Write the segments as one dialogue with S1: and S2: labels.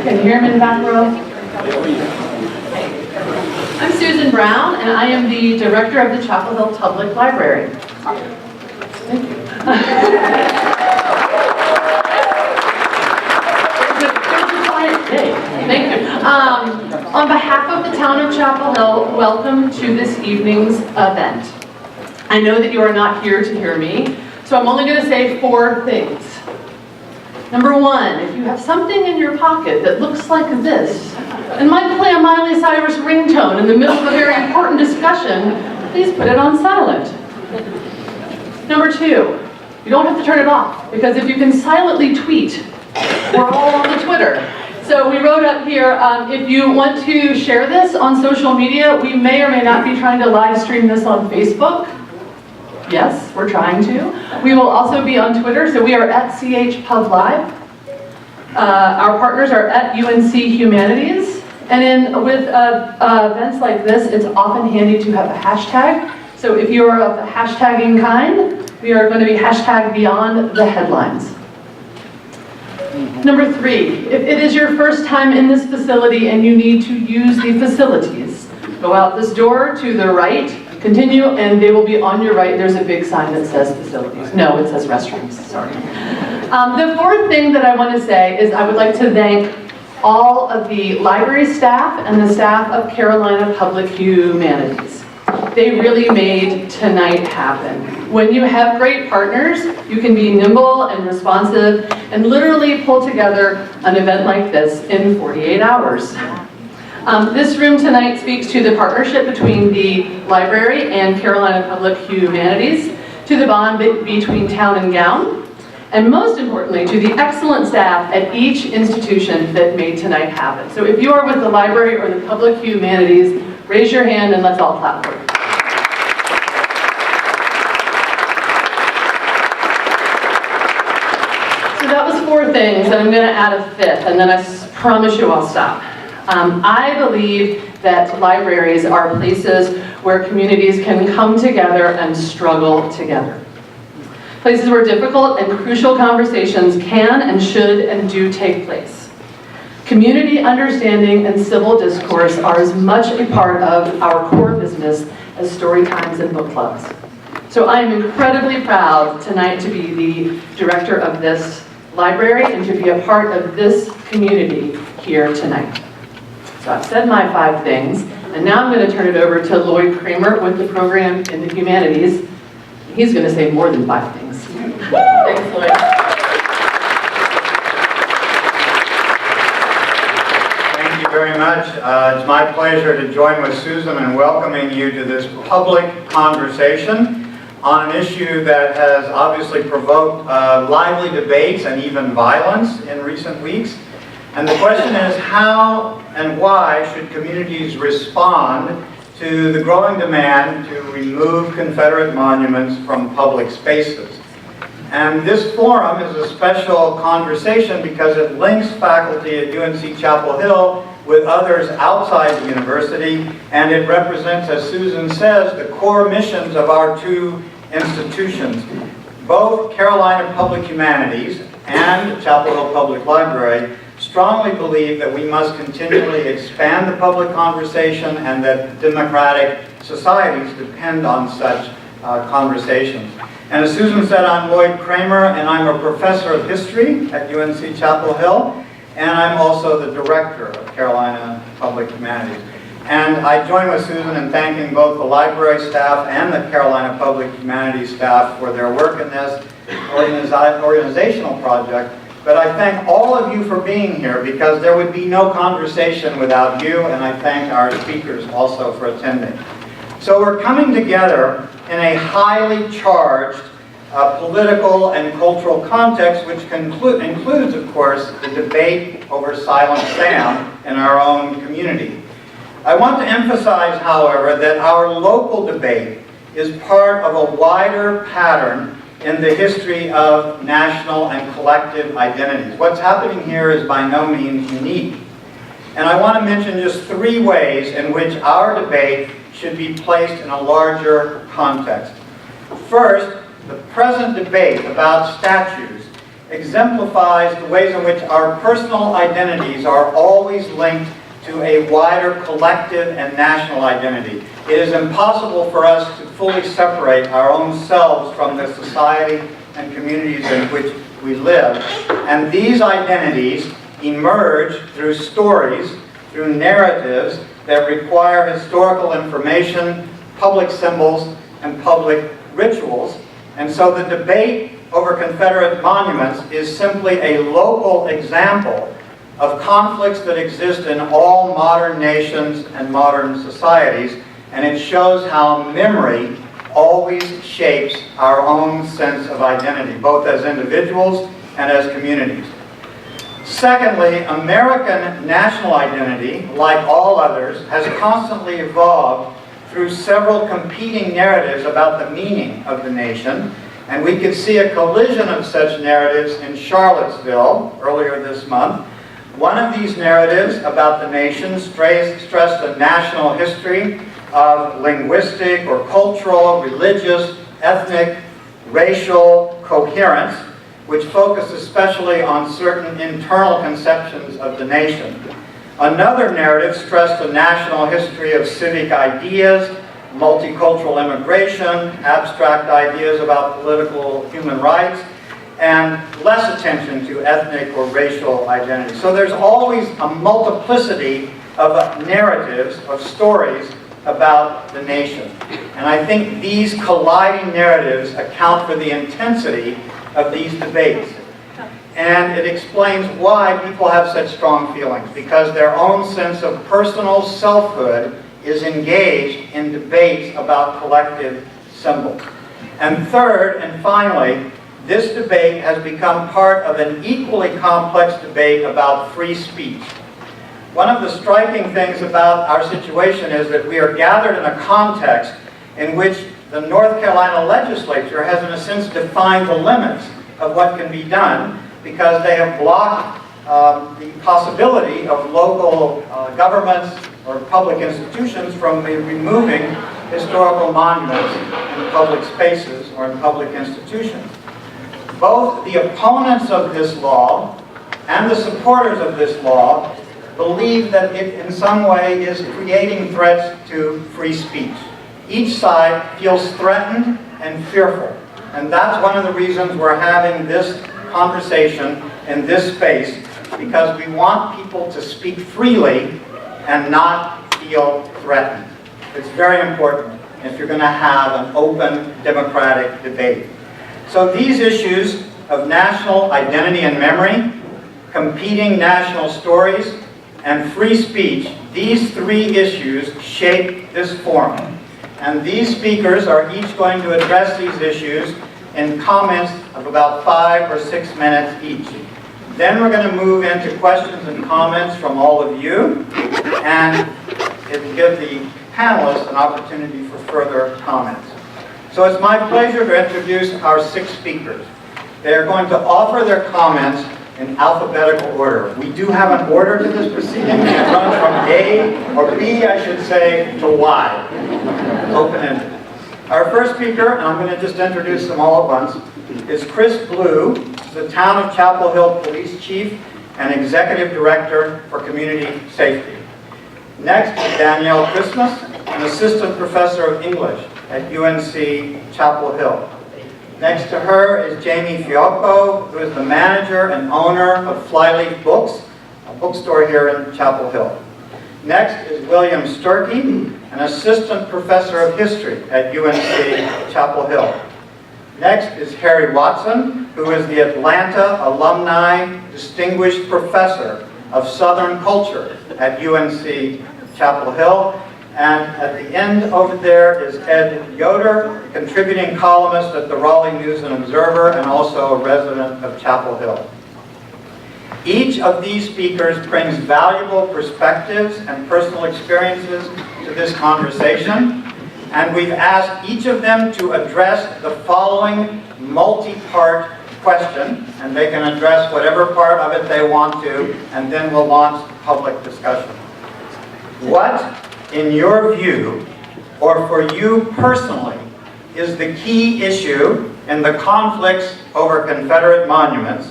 S1: Can you hear him in the back row? I'm Susan Brown, and I am the director of the Chapel Hill Public Library. Thank you. Thank you. On behalf of the town of Chapel Hill, welcome to this evening's event. I know that you are not here to hear me, so I'm only going to say 4 things. Number 1, if you have something in your pocket that looks like this and might play a Miley Cyrus ringtone in the middle of a very important discussion, please put it on silent. Number 2, you don't have to turn it off, because if you can silently tweet, we're all on the Twitter. So we wrote up here, if you want to share this on social media, we may or may not be trying to live stream this on Facebook. Yes, we're trying to. We will also be on Twitter, so we are at CH Pub Live. Our partners are at UNC-Humanities. And with events like this, it's often handy to have a hashtag. So if you are of the hashtagging kind, we are going to be hashtag beyond the headlines. Number 3, if it is your first time in this facility and you need to use the facilities, go out this door to the right, continue, and they will be on your right. There's a big sign that says facilities. No, it says restrooms, sorry. The 4th thing that I want to say is I would like to thank all of the library staff and the staff of Carolina Public Humanities. They really made tonight happen. When you have great partners, you can be nimble and responsive and literally pull together an event like this in 48 hours. This room tonight speaks to the partnership between the library and Carolina Public Humanities, to the bond between town and gown, and most importantly, to the excellent staff at each institution that made tonight happen. So if you are with the library or the Public Humanities, raise your hand and let's all clap for you. So that was 4 things, and I'm going to add a 5th, and then I promise you I'll stop. I believe that libraries are places where communities can come together and struggle together. Places where difficult and crucial conversations can and should and do take place. Community understanding and civil discourse are as much a part of our core business as story times and book clubs. So I am incredibly proud tonight to be the director of this library and to be a part of this community here tonight. So I've said my 5 things, and now I'm going to turn it over to Lloyd Kramer with the program in the humanities. He's going to say more than 5 things. Thanks, Lloyd.
S2: Thank you very much. It's my pleasure to join with Susan in welcoming you to this public conversation on an issue that has obviously provoked lively debates and even violence in recent weeks. And the question is, how and why should communities respond to the growing demand to remove Confederate monuments from public spaces? And this forum is a special conversation because it links faculty at UNC-Chapel Hill with others outside the university, and it represents, as Susan says, the core missions of our 2 institutions. Both Carolina Public Humanities and Chapel Hill Public Library strongly believe that we must continually expand the public conversation and that democratic societies depend on such conversations. And as Susan said, I'm Lloyd Kramer, and I'm a professor of history at UNC-Chapel Hill, and I'm also the director of Carolina Public Humanities. And I join with Susan in thanking both the library staff and the Carolina Public Humanities staff for their work in this organizational project. But I thank all of you for being here, because there would be no conversation without you, and I thank our speakers also for attending. So we're coming together in a highly charged political and cultural context, which includes, of course, the debate over Silent Sam in our own community. I want to emphasize, however, that our local debate is part of a wider pattern in the history of national and collective identities. What's happening here is by no means unique. And I want to mention just 3 ways in which our debate should be placed in a larger context. First, the present debate about statues exemplifies the ways in which our personal identities are always linked to a wider collective and national identity. It is impossible for us to fully separate our own selves from the society and communities in which we live. And these identities emerge through stories, through narratives that require historical information, public symbols, and public rituals. And so the debate over Confederate monuments is simply a local example of conflicts that exist in all modern nations and modern societies, and it shows how memory always shapes our own sense of identity, both as individuals and as communities. Secondly, American national identity, like all others, has constantly evolved through several competing narratives about the meaning of the nation, and we could see a collision of such narratives in Charlottesville earlier this month. One of these narratives about the nation stressed a national history of linguistic or cultural, religious, ethnic, racial coherence, which focused especially on certain internal conceptions of the nation. Another narrative stressed a national history of civic ideas, multicultural immigration, abstract ideas about political human rights, and less attention to ethnic or racial identity. So there's always a multiplicity of narratives, of stories about the nation. And I think these colliding narratives account for the intensity of these debates. And it explains why people have such strong feelings, because their own sense of personal selfhood is engaged in debates about collective symbols. And third, and finally, this debate has become part of an equally complex debate about free speech. One of the striking things about our situation is that we are gathered in a context in which the North Carolina legislature has, in a sense, defined the limits of what can be done, because they have blocked the possibility of local governments or public institutions from removing historical monuments in public spaces or in public institutions. Both the opponents of this law and the supporters of this law believe that it in some way is creating threats to free speech. Each side feels threatened and fearful. And that's one of the reasons we're having this conversation in this space, because we want people to speak freely and not feel threatened. It's very important if you're going to have an open, democratic debate. So these issues of national identity and memory, competing national stories, and free speech, these three issues shape this forum. And these speakers are each going to address these issues in comments of about 5 or 6 minutes each. Then we're going to move into questions and comments from all of you, and it will give the panelists an opportunity for further comments. So it's my pleasure to introduce our 6 speakers. They are going to offer their comments in alphabetical order. We do have an order to this proceeding. It runs from A, or B, I should say, to Y. Open-ended. Our first speaker, and I'm going to just introduce them all at once, is Chris Blue, the Town of Chapel Hill Police Chief and Executive Director for Community Safety. Next is Danielle Christmas, an Assistant Professor of English at UNC-Chapel Hill. Next to her is Jamie Fiocco, who is the manager and owner of Flyleaf Books, a bookstore here in Chapel Hill. Next is William Sturkey, an assistant professor of history at UNC-Chapel Hill. Next is Harry Watson, who is the Atlanta Alumni Distinguished Professor of Southern Culture at UNC-Chapel Hill. And at the end over there is Ed Yoder, contributing columnist at the Raleigh News and Observer and also a resident of Chapel Hill. Each of these speakers brings valuable perspectives and personal experiences to this conversation, and we've asked each of them to address the following multi-part question, and they can address whatever part of it they want to, and then we'll launch public discussion. What, in your view, or for you personally, is the key issue in the conflicts over Confederate monuments,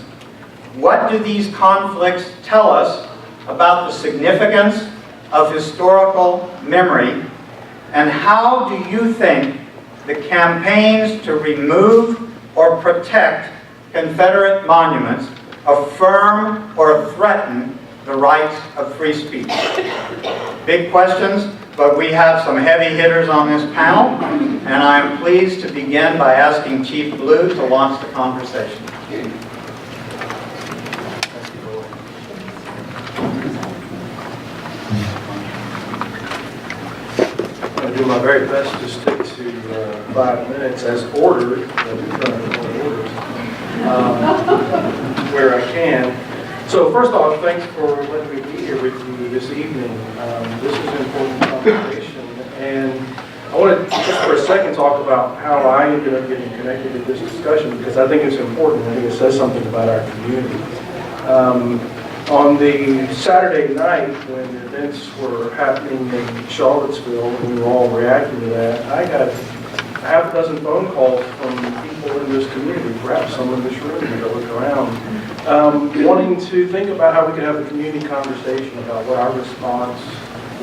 S2: What do these conflicts tell us about the significance of historical memory, and how do you think the campaigns to remove or protect Confederate monuments affirm or threaten the rights of free speech? Big questions, but we have some heavy hitters on this panel, and I am pleased to begin by asking Chief Blue to launch the conversation.
S3: I'm going to do my very best to stick to 5 minutes as ordered, where I can. So first off, thanks for letting me be here with you this evening. This is an important conversation, and I want to just for a second talk about how I ended up getting connected to this discussion, because I think it's important. I think it says something about our community. On the Saturday night when the events were happening in Charlottesville and we were all reacting to that, I got a half dozen phone calls from people in this community, perhaps some in this room as I look around, wanting to think about how we could have a community conversation about what our response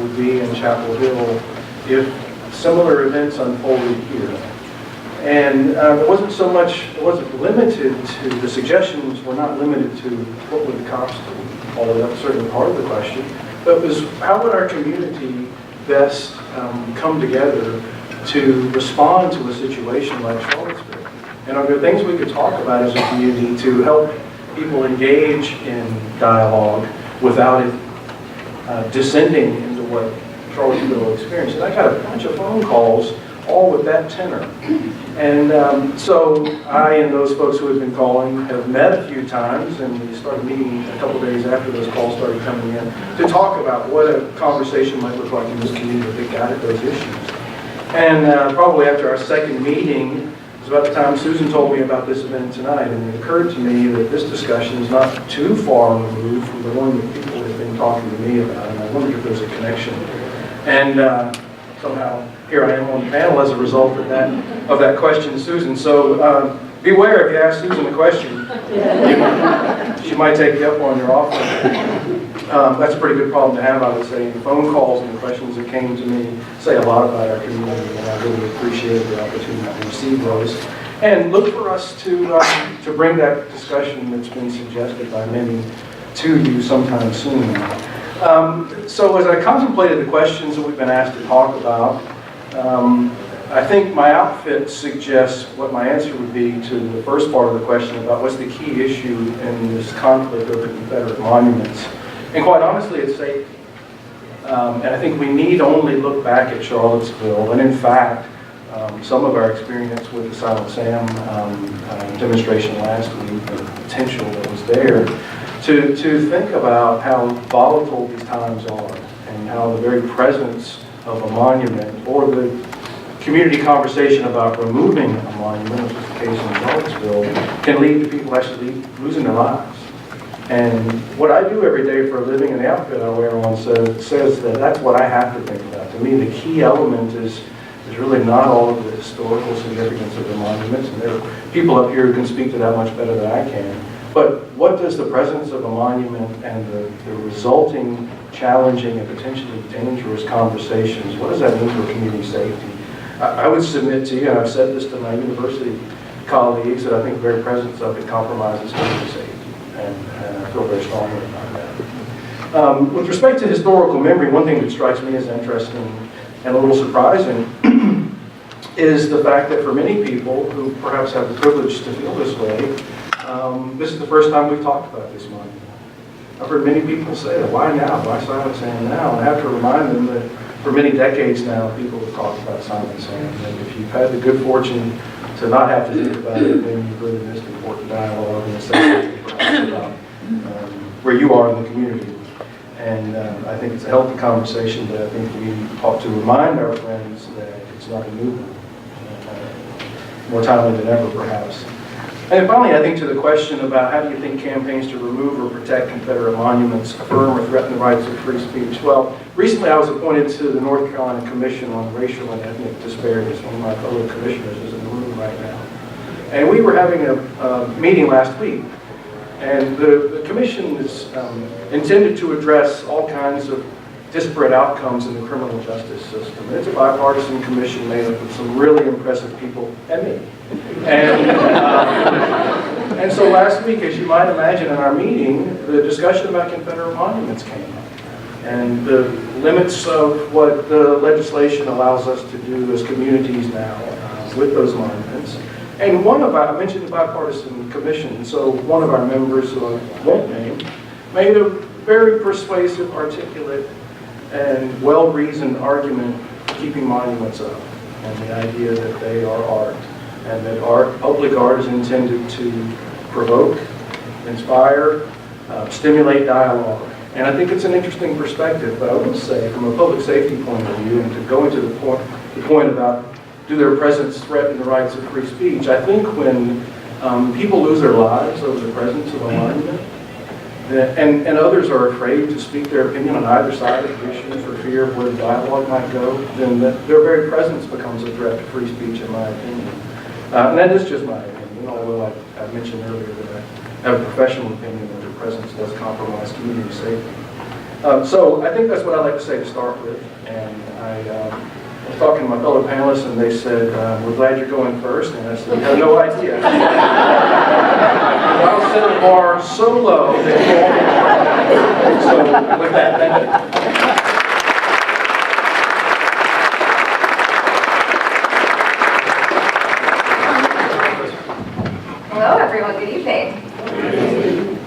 S3: would be in Chapel Hill if similar events unfolded here. And it wasn't so much, it wasn't limited to, the suggestions were not limited to what would the cops do, although that's certainly part of the question, but it was how would our community best come together to respond to a situation like Charlottesville? And are there things we could talk about as a community to help people engage in dialogue without it descending into what Charlottesville experienced? And I got a bunch of phone calls all with that tenor. And so I and those folks who have been calling have met a few times, and we started meeting a couple days after those calls started coming in to talk about what a conversation might look like in this community that got at those issues. And probably after our second meeting, it was about the time Susan told me about this event tonight, and it occurred to me that this discussion is not too far removed from the one that people have been talking to me about, and I wondered if there's a connection. And somehow here I am on the panel as a result of that question, Susan. So beware if you ask Susan a question. She might take you up on your offer. That's a pretty good problem to have, I would say. The phone calls and the questions that came to me say a lot about our community, and I really appreciated the opportunity to receive those. And look for us to bring that discussion that's been suggested by many to you sometime soon. So as I contemplated the questions that we've been asked to talk about, I think my outfit suggests what my answer would be to the first part of the question about what's the key issue in this conflict over Confederate monuments. And quite honestly, it's safety. And I think we need only look back at Charlottesville, and in fact, some of our experience with the Silent Sam demonstration last week, the potential that was there, to think about how volatile these times are, and how the very presence of a monument, or the community conversation about removing a monument, which is the case in Charlottesville, can lead to people actually losing their lives. And what I do every day for a living, and the outfit I wear on says that that's what I have to think about. To me, the key element is really not all of the historical significance of the monuments, and there are people up here who can speak to that much better than I can. But what does the presence of a monument and the resulting challenging and potentially dangerous conversations, what does that mean for community safety? I would submit to you, and I've said this to my university colleagues, that I think the very presence of it compromises community safety. And I feel very strongly about that. With respect to historical memory, one thing that strikes me as interesting and a little surprising is the fact that for many people who perhaps have the privilege to feel this way, this is the first time we've talked about this monument. I've heard many people say that, why now? Why Silent Sam now? And I have to remind them that for many decades now, people have talked about Silent Sam. And if you've had the good fortune to not have to think about it, then you've really missed important dialogue and assessment perhaps about where you are in the community. And I think it's a healthy conversation, but I think we ought to remind our friends that it's not a movement, more timely than ever perhaps. And finally, I think to the question about how do you think campaigns to remove or protect Confederate monuments affirm or threaten the rights of free speech? Well, recently I was appointed to the North Carolina Commission on Racial and Ethnic Disparities. One of my fellow commissioners is in the room right now. And we were having a meeting last week. And the commission is intended to address all kinds of disparate outcomes in the criminal justice system. And it's a bipartisan commission made up of some really impressive people, and me. And so last week, as you might imagine in our meeting, the discussion about Confederate monuments came up. And the limits of what the legislation allows us to do as communities now with those monuments. And I mentioned the bipartisan commission, so one of our members, who I won't name, made a very persuasive, articulate, and well-reasoned argument for keeping monuments up, and the idea that they are art, and that public art is intended to provoke, inspire, stimulate dialogue. And I think it's an interesting perspective, but I will say, from a public safety point of view, and to go into the point about do their presence threaten the rights of free speech, I think when people lose their lives over the presence of a monument, and others are afraid to speak their opinion on either side of the issue for fear of where the dialogue might go, then their very presence becomes a threat to free speech, in my opinion. And that is just my opinion, although I mentioned earlier that I have a professional opinion that their presence does compromise community safety. So I think that's what I'd like to say to start with. And I was talking to my fellow panelists, and they said, we're glad you're going first. And I said, I have no idea. I'll set the bar so low that you won't. So with that, thank you.
S4: Hello, everyone. Good evening.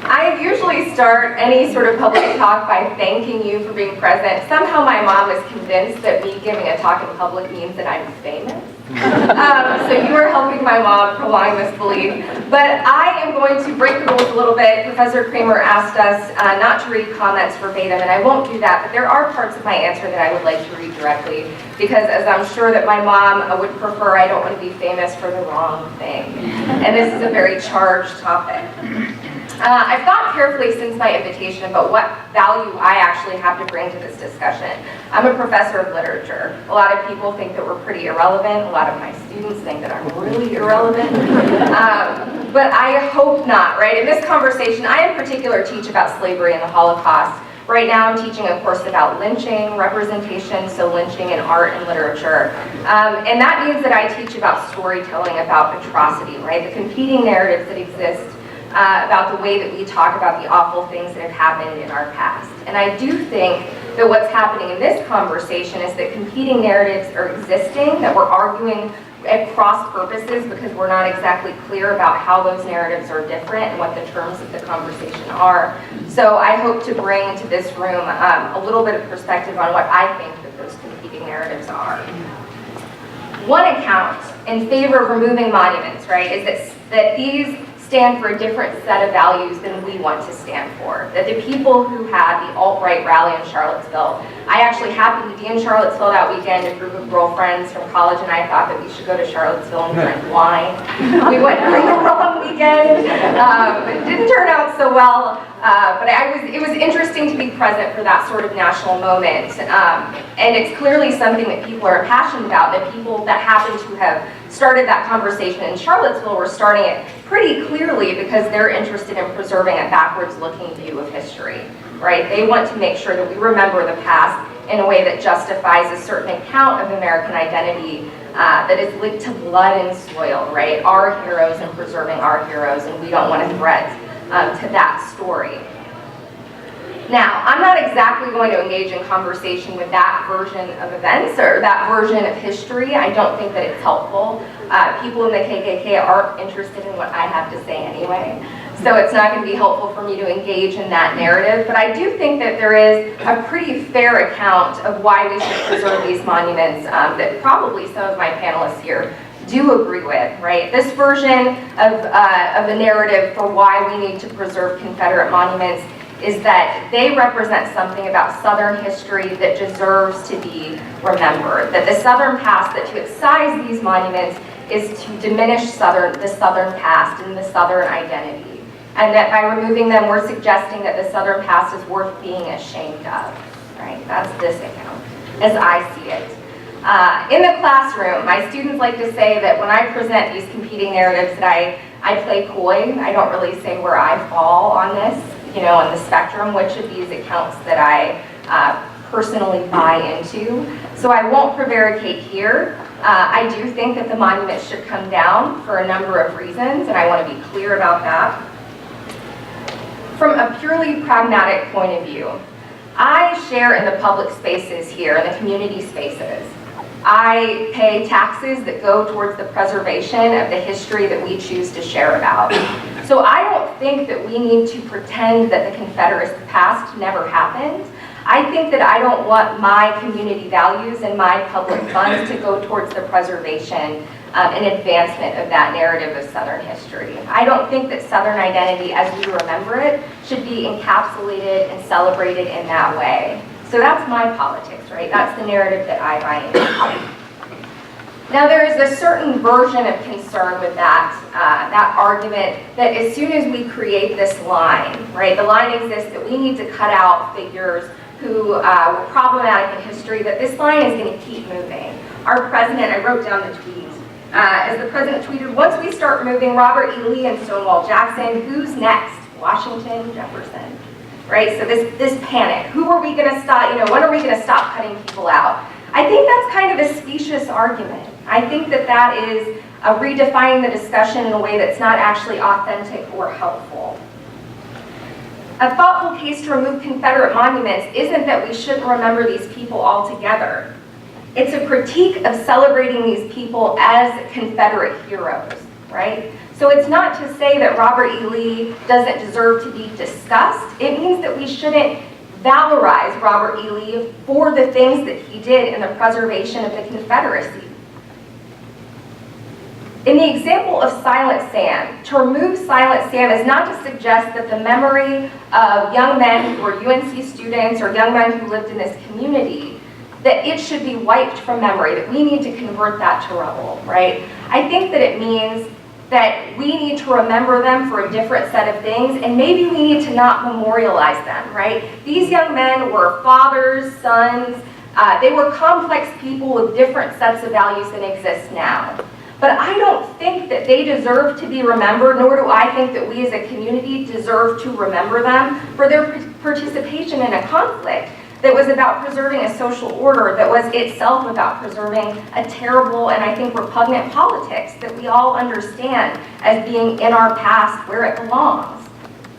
S4: I usually start any sort of public talk by thanking you for being present. Somehow my mom is convinced that me giving a talk in public means that I'm famous. So you are helping my mom prolong this belief. But I am going to break the rules a little bit. Professor Kramer asked us not to read comments verbatim, and I won't do that, but there are parts of my answer that I would like to read directly, because as I'm sure that my mom would prefer, I don't want to be famous for the wrong thing. And this is a very charged topic. I've thought carefully since my invitation about what value I actually have to bring to this discussion. I'm a professor of literature. A lot of people think that we're pretty irrelevant. A lot of my students think that I'm really irrelevant. But I hope not, right? In this conversation, I in particular teach about slavery and the Holocaust. Right now I'm teaching a course about lynching, representation, so lynching in art and literature. And that means that I teach about storytelling, about atrocity, right? The competing narratives that exist about the way that we talk about the awful things that have happened in our past. And I do think that what's happening in this conversation is that competing narratives are existing, that we're arguing at cross purposes because we're not exactly clear about how those narratives are different and what the terms of the conversation are. So I hope to bring into this room a little bit of perspective on what I think that those competing narratives are. One account in favor of removing monuments, right, is that these stand for a different set of values than we want to stand for. That the people who had the alt-right rally in Charlottesville, I actually happened to be in Charlottesville that weekend. A group of girlfriends from college and I thought that we should go to Charlottesville and drink wine. We went during the wrong weekend. It didn't turn out so well, but it was interesting to be present for that sort of national moment. And it's clearly something that people are passionate about, that people that happen to have started that conversation in Charlottesville were starting it pretty clearly because they're interested in preserving a backwards-looking view of history, right? They want to make sure that we remember the past in a way that justifies a certain account of American identity that is linked to blood and soil, right? Our heroes and preserving our heroes, and we don't want to threat to that story. Now, I'm not exactly going to engage in conversation with that version of events or that version of history. I don't think that it's helpful. People in the KKK aren't interested in what I have to say anyway. So it's not going to be helpful for me to engage in that narrative. But I do think that there is a pretty fair account of why we should preserve these monuments that probably some of my panelists here do agree with, right? This version of a narrative for why we need to preserve Confederate monuments is that they represent something about Southern history that deserves to be remembered. That the Southern past, that to excise these monuments is to diminish the Southern past and the Southern identity. And that by removing them, we're suggesting that the Southern past is worth being ashamed of, right? That's this account, as I see it. In the classroom, my students like to say that when I present these competing narratives that I I play coy. I don't really say where I fall on this, on the spectrum, which of these accounts that I personally buy into. So I won't prevaricate here. I do think that the monument should come down for a number of reasons, and I want to be clear about that. From a purely pragmatic point of view, I share in the public spaces here, in the community spaces. I pay taxes that go towards the preservation of the history that we choose to share about. So I don't think that we need to pretend that the Confederate past never happened. I think that I don't want my community values and my public funds to go towards the preservation and advancement of that narrative of Southern history. I don't think that Southern identity as we remember it should be encapsulated and celebrated in that way. So that's my politics, right? That's the narrative that I buy into. Now there is a certain version of concern with that argument that as soon as we create this line, right? The line exists that we need to cut out figures who were problematic in history, that this line is going to keep moving. Our president, I wrote down the tweet, as the president tweeted, once we start moving Robert E. Lee and Stonewall Jackson, who's next? Washington, Jefferson, right? So this panic, who are we going to stop, when are we going to stop cutting people out? I think that's kind of a specious argument. I think that that is redefining the discussion in a way that's not actually authentic or helpful. A thoughtful case to remove Confederate monuments isn't that we shouldn't remember these people altogether. It's a critique of celebrating these people as Confederate heroes, right? So it's not to say that Robert E. Lee doesn't deserve to be discussed. It means that we shouldn't valorize Robert E. Lee for the things that he did in the preservation of the Confederacy. In the example of Silent Sam, to remove Silent Sam is not to suggest that the memory of young men who were UNC students or young men who lived in this community, that it should be wiped from memory, that we need to convert that to rubble, right? I think that it means that we need to remember them for a different set of things, and maybe we need to not memorialize them, right? These young men were fathers, sons, they were complex people with different sets of values than exist now. But I don't think that they deserve to be remembered, nor do I think that we as a community deserve to remember them for their participation in a conflict that was about preserving a social order, that was itself about preserving a terrible and I think repugnant politics that we all understand as being in our past where it belongs,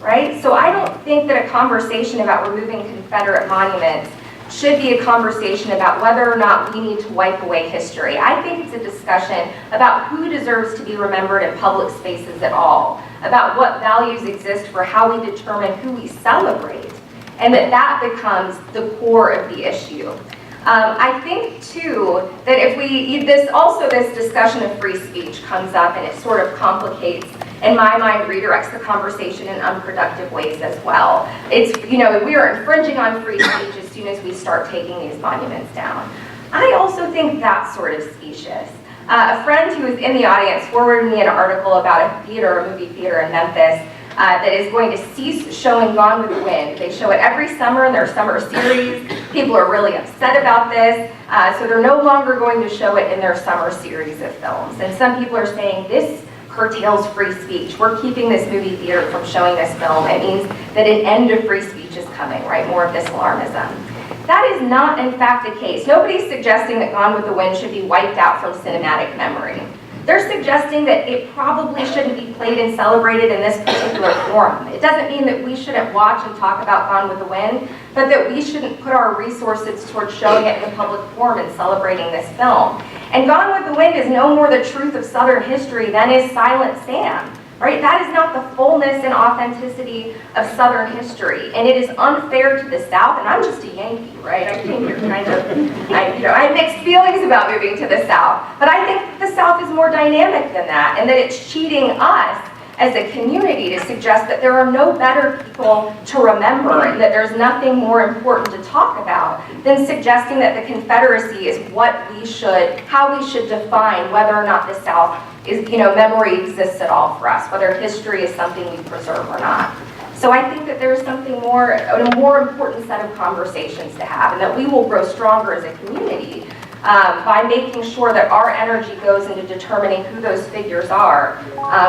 S4: right? So I don't think that a conversation about removing Confederate monuments should be a conversation about whether or not we need to wipe away history. I think it's a discussion about who deserves to be remembered in public spaces at all, about what values exist for how we determine who we celebrate, and that becomes the core of the issue. I think too that if this discussion of free speech comes up and it sort of complicates, in my mind, redirects the conversation in unproductive ways as well. It's, we are infringing on free speech as soon as we start taking these monuments down. I also think that's sort of specious. A friend who was in the audience forwarded me an article about a movie theater in Memphis that is going to cease showing Gone with the Wind. They show it every summer in their summer series. People are really upset about this, so they're no longer going to show it in their summer series of films. And some people are saying this curtails free speech. We're keeping this movie theater from showing this film. It means that an end of free speech is coming, right? More of this alarmism. That is not, in fact, the case. Nobody's suggesting that Gone with the Wind should be wiped out from cinematic memory. They're suggesting that it probably shouldn't be played and celebrated in this particular forum. It doesn't mean that we shouldn't watch and talk about Gone with the Wind, but that we shouldn't put our resources towards showing it in the public forum and celebrating this film. And Gone with the Wind is no more the truth of Southern history than is Silent Sam, right? That is not the fullness and authenticity of Southern history, and it is unfair to the South. And I'm just a Yankee, right? I came here kind of, I have mixed feelings about moving to the South, but I think the South is more dynamic than that, and that it's cheating us as a community to suggest that there are no better people to remember and that there's nothing more important to talk about than suggesting that the Confederacy is how we should define whether or not the South is, memory exists at all for us, whether history is something we preserve or not. So I think that there's a more important set of conversations to have, and that we will grow stronger as a community by making sure that our energy goes into determining who those figures are,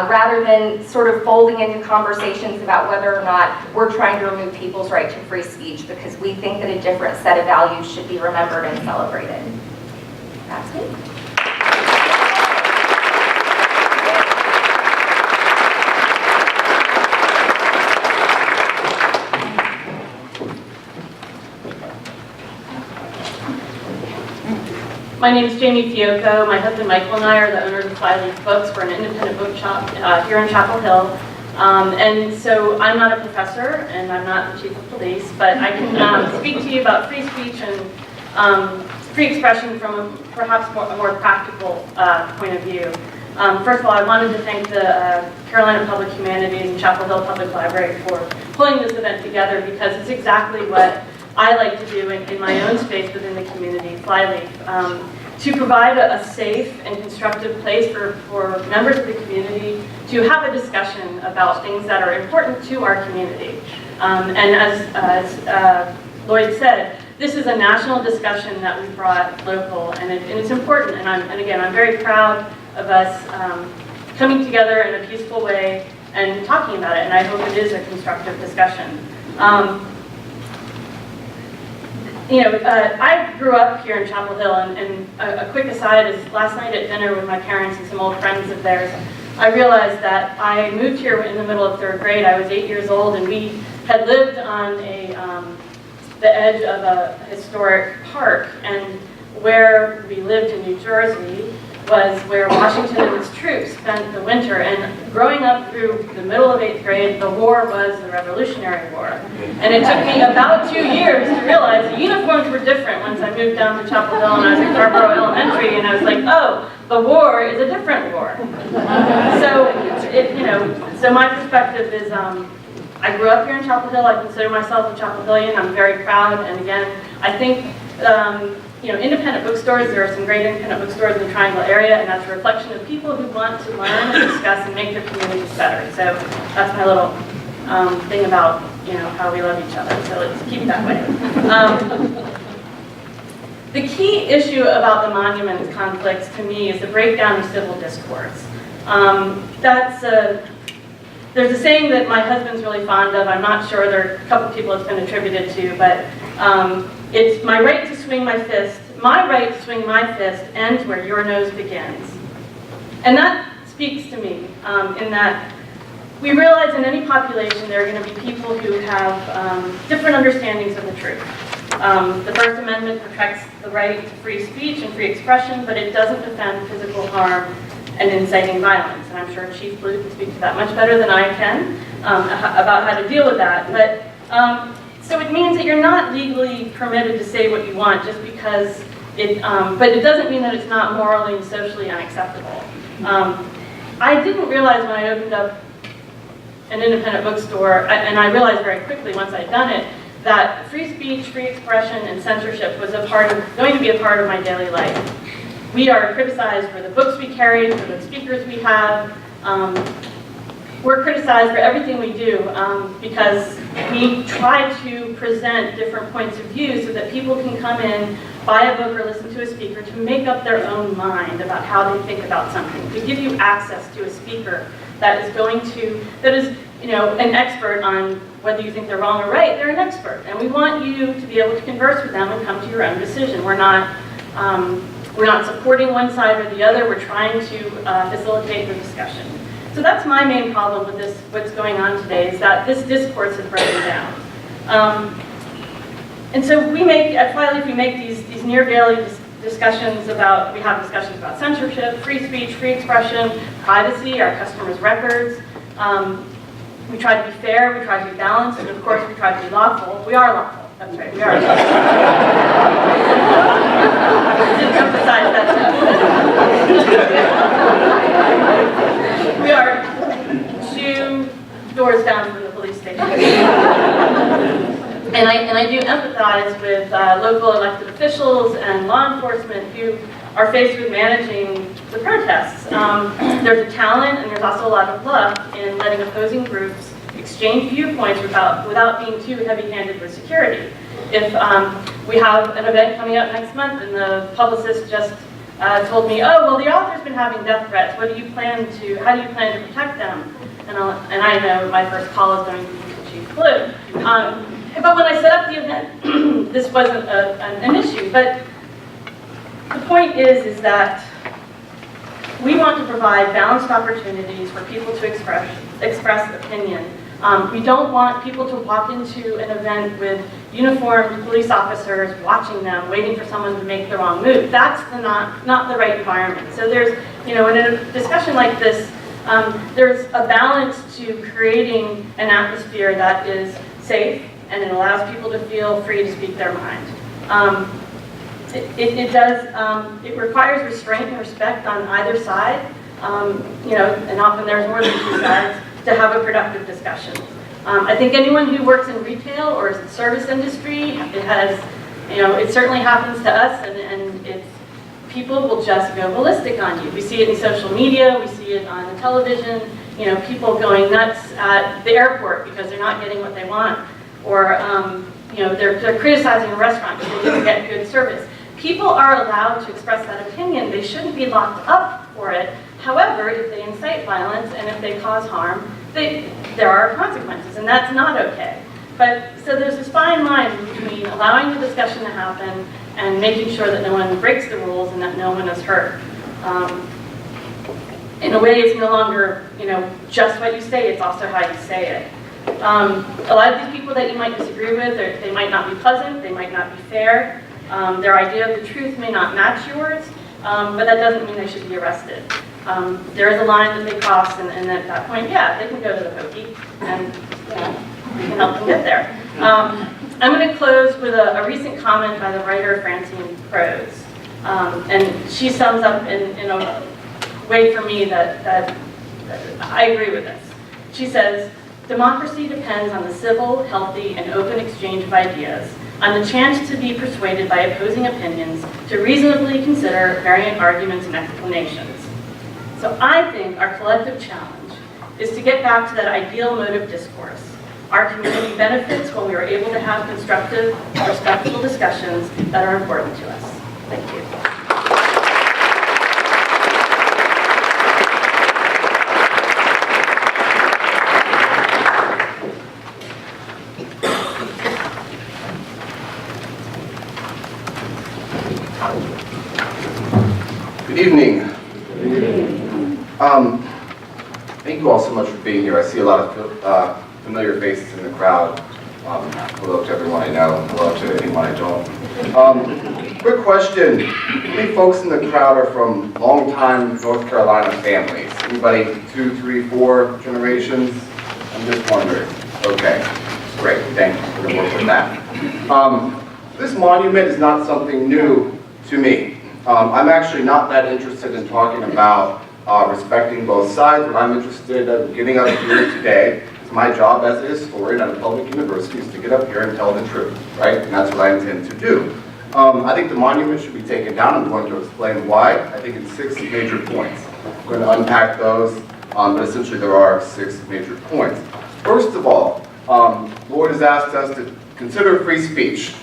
S4: rather than sort of folding into conversations about whether or not we're trying to remove people's right to free speech because we think that a different set of values should be remembered and celebrated. That's me.
S5: My name is Jamie Fiocco. My husband Michael and I are the owners of Flyleaf Books. We're an independent book shop here in Chapel Hill. And so I'm not a professor and I'm not the chief of police, but I can speak to you about free speech and free expression from a perhaps more practical point of view. First of all, I wanted to thank the Carolina Public Humanities and Chapel Hill Public Library for pulling this event together because it's exactly what I like to do in my own space within the community, Flyleaf, to provide a safe and constructive place for members of the community to have a discussion about things that are important to our community. And as Lloyd said, this is a national discussion that we brought local, and it's important. And again, I'm very proud of us coming together in a peaceful way and talking about it. And I hope it is a constructive discussion. I grew up here in Chapel Hill, and a quick aside is last night at dinner with my parents and some old friends of theirs, I realized that I moved here in the middle of 3rd grade. I was 8 years old, and we had lived on the edge of a historic park, and where we lived in New Jersey was where Washington and his troops spent the winter. And growing up through the middle of 8th grade, the war was the Revolutionary War. And it took me about 2 years to realize the uniforms were different once I moved down to Chapel Hill and I was at Scarborough Elementary, and I was like, oh, the war is a different war. So my perspective is, I grew up here in Chapel Hill. I consider myself a Chapel Hillian. I'm very proud, and again, I think independent bookstores, there are some great independent bookstores in the Triangle area, and that's a reflection of people who want to learn and discuss and make their communities better. So that's my little thing about, how we love each other. So let's keep it that way. The key issue about the monuments conflicts to me is the breakdown of civil discourse. There's a saying that my husband's really fond of. I'm not sure, there are a couple people it's been attributed to, but it's my right to swing my fist. My right to swing my fist ends where your nose begins. And that speaks to me in that we realize in any population there are going to be people who have different understandings of the truth. The First Amendment protects the right to free speech and free expression, but it doesn't defend physical harm and inciting violence. And I'm sure Chief Blue can speak to that much better than I can about how to deal with that. But so it means that you're not legally permitted to say what you want just because but it doesn't mean that it's not morally and socially unacceptable. I didn't realize when I opened up an independent bookstore, and I realized very quickly once I'd done it, that free speech, free expression, and censorship was going to be a part of my daily life. We are criticized for the books we carry, for the speakers we have. We're criticized for everything we do because we try to present different points of view so that people can come in, buy a book or listen to a speaker to make up their own mind about how they think about something, to give you access to a speaker that is an expert on whether you think they're wrong or right. They're an expert, and we want you to be able to converse with them and come to your own decision. We're not supporting one side or the other. We're trying to facilitate the discussion. So that's my main problem with this, what's going on today, is that this discourse is breaking down. And so at Flyleaf, we make these near daily discussions about, we have discussions about censorship, free speech, free expression, privacy, our customers' records. We try to be fair, we try to be balanced, and of course we try to be lawful. We are lawful, that's right, we are lawful. I didn't emphasize that. We are 2 doors down from the police station. And I do empathize with local elected officials and law enforcement who are faced with managing the protests. There's a talent and there's also a lot of luck in letting opposing groups exchange viewpoints without being too heavy-handed with security. If we have an event coming up next month and the publicist just told me, oh, well, the author's been having death threats. How do you plan to protect them? And I know my first call is going to be to Chief Blue. But when I set up the event, this wasn't an issue. But the point is that we want to provide balanced opportunities for people to express opinion. We don't want people to walk into an event with uniformed police officers watching them, waiting for someone to make the wrong move. That's not the right environment. So there's, in a discussion like this, there's a balance to creating an atmosphere that is safe and it allows people to feel free to speak their mind. It requires restraint and respect on either side, and often there's more than two sides, to have a productive discussion. I think anyone who works in retail or the service industry, it certainly happens to us, and people will just go ballistic on you. We see it in social media, we see it on the television, people going nuts at the airport because they're not getting what they want, or they're criticizing a restaurant because they didn't get good service. People are allowed to express that opinion. They shouldn't be locked up for it. However, if they incite violence and if they cause harm, there are consequences, and that's not okay. So there's this fine line between allowing the discussion to happen and making sure that no one breaks the rules and that no one is hurt. In a way, it's no longer just what you say, it's also how you say it. A lot of these people that you might disagree with, they might not be pleasant, they might not be fair. Their idea of the truth may not match yours, but that doesn't mean they should be arrested. There is a line that they cross, and at that point, yeah, they can go to the pokey, and we can help them get there. I'm going to close with a recent comment by the writer Francine Prose, and she sums up in a way for me that I agree with this. She says, democracy depends on the civil, healthy, and open exchange of ideas, on the chance to be persuaded by opposing opinions, to reasonably consider variant arguments and explanations. So I think our collective challenge is to get back to that ideal mode of discourse. Our community benefits when we are able to have constructive, respectful discussions that are important to us. Thank you.
S6: Good evening. Thank you all so much for being here. I see a lot of familiar faces in the crowd. Hello to everyone I know. Hello to anyone I don't. Quick question. How many folks in the crowd are from long-time North Carolina families? Anybody 2, 3, 4 generations? I'm just wondering. Okay, great. Thank you. We're going to work with that. This monument is not something new to me. I'm actually not that interested in talking about respecting both sides. What I'm interested in getting up here today is my job as a historian at a public university is to get up here and tell the truth, right? And that's what I intend to do. I think the monument should be taken down. I'm going to explain why. I think it's 6 major points. I'm going to unpack those, but essentially there are 6 major points. First of all, Lloyd has asked us to consider free speech.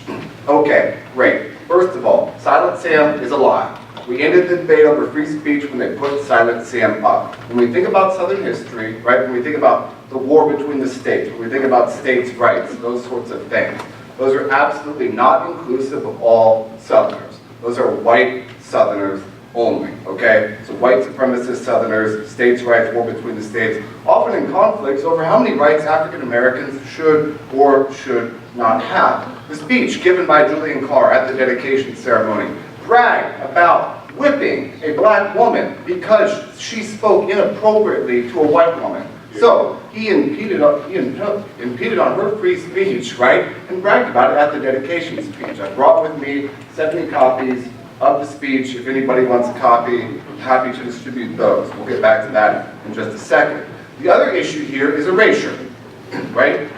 S6: Okay, great. First of all, Silent Sam is a lie. We ended the debate over free speech when they put Silent Sam up. When we think about Southern history, right, when we think about the war between the states, when we think about states' rights, those sorts of things, those are absolutely not inclusive of all Southerners. Those are white Southerners only, okay? So white supremacist Southerners, states' rights, war between the states, often in conflicts over how many rights African Americans should or should not have. The speech given by Julian Carr at the dedication ceremony bragged about whipping a black woman because she spoke inappropriately to a white woman. So he impeded on her free speech, right, and bragged about it at the dedication speech. I brought with me 70 copies of the speech. If anybody wants a copy, I'm happy to distribute those. We'll get back to that in just a second. The other issue here is erasure, right?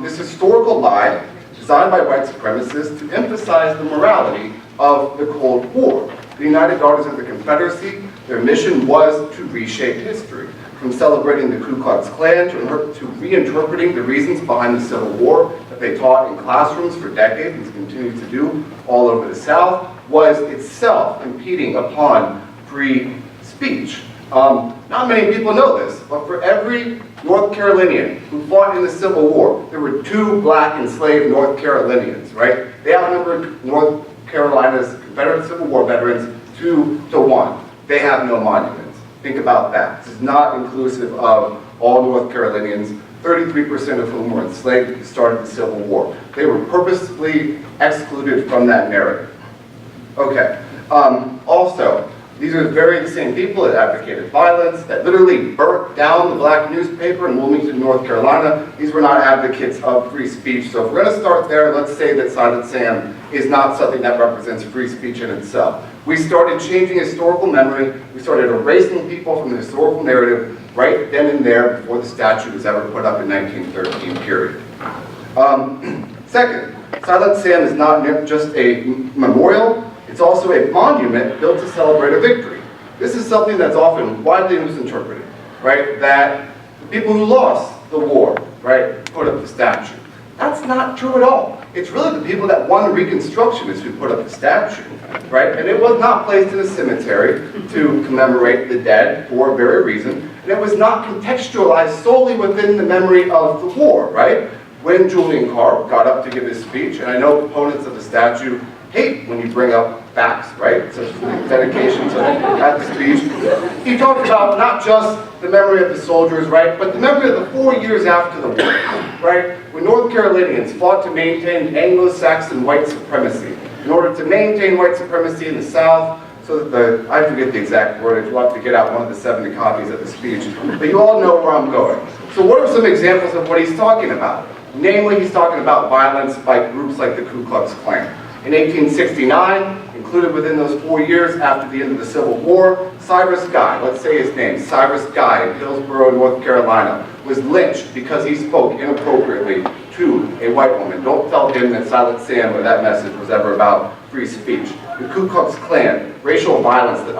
S6: This historical lie designed by white supremacists to emphasize the morality of the Cold War. The United Daughters of the Confederacy, their mission was to reshape history. from celebrating the Ku Klux Klan to reinterpreting the reasons behind the Civil War that they taught in classrooms for decades and continue to do all over the South, was itself impeding upon free speech. Not many people know this, but for every North Carolinian who fought in the Civil War, there were 2 black enslaved North Carolinians, right? They outnumbered North Carolina's Confederate Civil War veterans 2-1. They have no monuments. Think about that. This is not inclusive of all North Carolinians, 33% of whom were enslaved at the start of the Civil War. They were purposely excluded from that narrative. Okay. Also, these are the same people that advocated violence, that literally burnt down the black newspaper in Wilmington, North Carolina. These were not advocates of free speech. So if we're going to start there, let's say that Silent Sam is not something that represents free speech in itself. We started changing historical memory. We started erasing people from the historical narrative right then and there before the statue was ever put up in 1913, period. Second, Silent Sam is not just a memorial. It's also a monument built to celebrate a victory. This is something that's often widely misinterpreted, right? That the people who lost the war, right, put up the statue. That's not true at all. It's really the people that won Reconstructionists who put up the statue, right? And it was not placed in a cemetery to commemorate the dead for a very reason. And it was not contextualized solely within the memory of the war, right? When Julian Carr got up to give his speech, and I know proponents of the statue hate when you bring up facts, right? Such as the dedication to at the speech. He talked about not just the memory of the soldiers, right, but the memory of the 4 years after the war, right? When North Carolinians fought to maintain Anglo-Saxon white supremacy. In order to maintain white supremacy in the South, so that I forget the exact wordage, we'll have to get out one of the 70 copies of the speech, but you all know where I'm going. So what are some examples of what he's talking about? Namely, he's talking about violence by groups like the Ku Klux Klan. In 1869, included within those 4 years after the end of the Civil War, Cyrus Guy, let's say his name, Cyrus Guy in Hillsborough, North Carolina, was lynched because he spoke inappropriately to a white woman. Don't tell him that Silent Sam or that message was ever about free speech. The Ku Klux Klan, racial violence that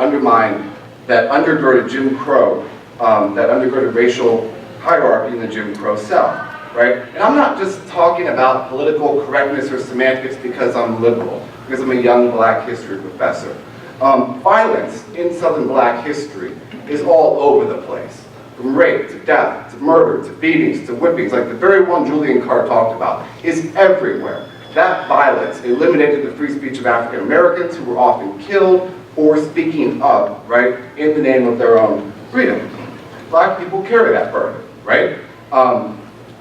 S6: undergirded Jim Crow, that undergirded racial hierarchy in the Jim Crow South. Right? And I'm not just talking about political correctness or semantics because I'm liberal, because I'm a young black history professor. Violence in Southern black history is all over the place. From rape to death to murder to beatings to whippings, like the very one Julian Carr talked about, is everywhere. That violence eliminated the free speech of African Americans who were often killed or speaking up, right, in the name of their own freedom. Black people carry that burden, right?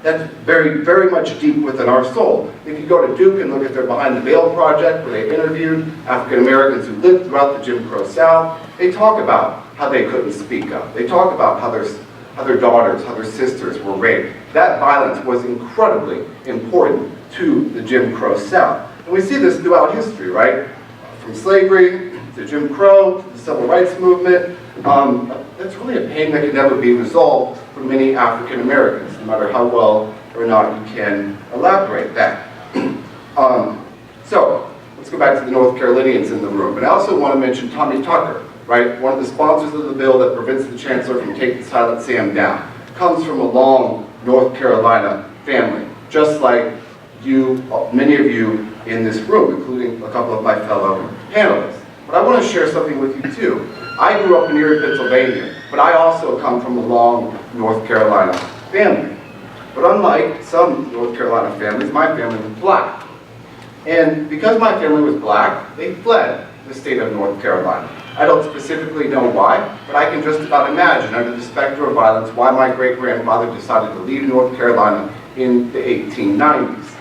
S6: That's very, very much deep within our soul. If you go to Duke and look at their Behind the Veil project, where they interviewed African Americans who lived throughout the Jim Crow South, they talk about how they couldn't speak up. They talk about how their daughters, how their sisters were raped. That violence was incredibly important to the Jim Crow South. And we see this throughout history, right? From slavery to Jim Crow to the Civil Rights Movement. That's really a pain that can never be resolved for many African Americans, no matter how well or not you can elaborate that. So, let's go back to the North Carolinians in the room. And I also want to mention Tommy Tucker, right? One of the sponsors of the bill that prevents the chancellor from taking Silent Sam down. Comes from a long North Carolina family, just like you, many of you in this room, including a couple of my fellow panelists. But I want to share something with you too. I grew up in Erie, Pennsylvania, but I also come from a long North Carolina family. But unlike some North Carolina families, my family was black. And because my family was black, they fled the state of North Carolina. I don't specifically know why, but I can just about imagine under the specter of violence why my great-grandfather decided to leave North Carolina in the 1890s.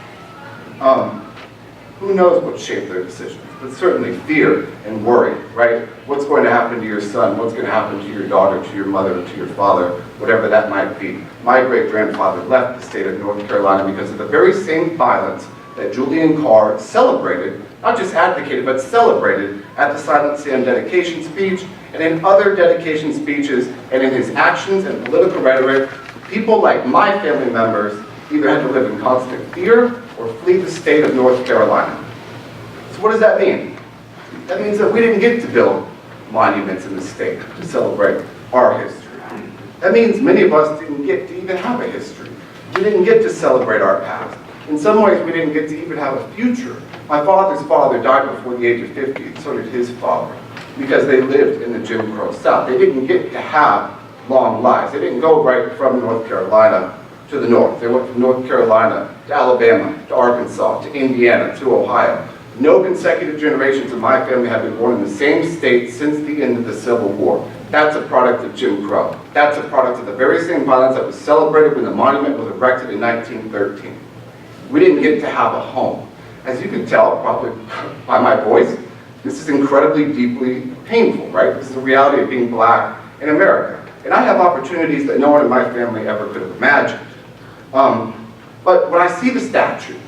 S6: Who knows what shaped their decisions, but certainly fear and worry, right? What's going to happen to your son? What's going to happen to your daughter, to your mother, to your father, whatever that might be. My great-grandfather left the state of North Carolina because of the very same violence that Julian Carr celebrated, not just advocated, but celebrated at the Silent Sam dedication speech and in other dedication speeches and in his actions and political rhetoric. People like my family members either had to live in constant fear or flee the state of North Carolina. So what does that mean? That means that we didn't get to build monuments in the state to celebrate our history. That means many of us didn't get to even have a history. We didn't get to celebrate our past. In some ways, we didn't get to even have a future. My father's father died before the age of 50, and so did his father, because they lived in the Jim Crow South. They didn't get to have long lives. They didn't go right from North Carolina to the north. They went from North Carolina to Alabama, to Arkansas, to Indiana, to Ohio. No consecutive generations of my family have been born in the same state since the end of the Civil War. That's a product of Jim Crow. That's a product of the very same violence that was celebrated when the monument was erected in 1913. We didn't get to have a home. As you can tell, probably by my voice, this is incredibly, deeply painful, right? This is the reality of being black in America. And I have opportunities that no one in my family ever could have imagined. But when I see the statue,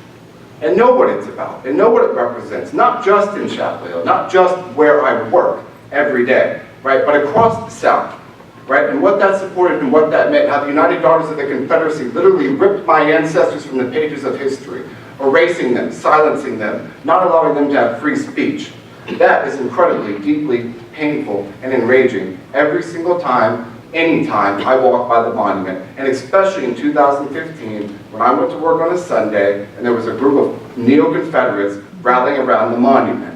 S6: and know what it's about, and know what it represents, not just in Chapel Hill, not just where I work every day, right, but across the South, right, and what that supported and what that meant, how the United Daughters of the Confederacy literally ripped my ancestors from the pages of history, erasing them, silencing them, not allowing them to have free speech. That is incredibly, deeply painful and enraging every single time, anytime I walk by the monument, and especially in 2015 when I went to work on a Sunday and there was a group of neo-Confederates rallying around the monument.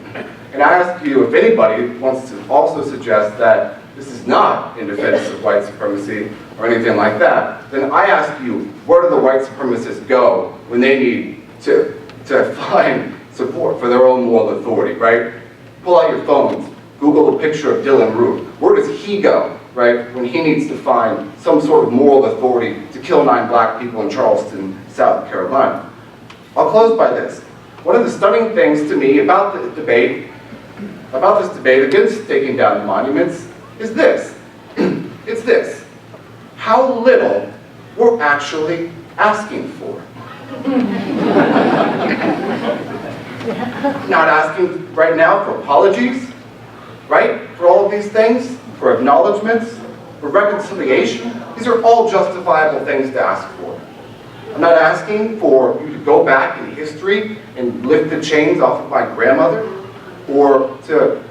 S6: And I ask you if anybody wants to also suggest that this is not in defense of white supremacy or anything like that, then I ask you, where do the white supremacists go when they need to find support for their own moral authority, right? Pull out your phones, Google a picture of Dylan Roof. Where does he go, right, when he needs to find some sort of moral authority to kill 9 black people in Charleston, South Carolina? I'll close by this. One of the stunning things to me about this debate against taking down the monuments is this. It's this. How little we're actually asking for. Not asking right now for apologies, right? For all of these things, for acknowledgments, for reconciliation. These are all justifiable things to ask for. I'm not asking for you to go back in history and lift the chains off of my grandmother, or to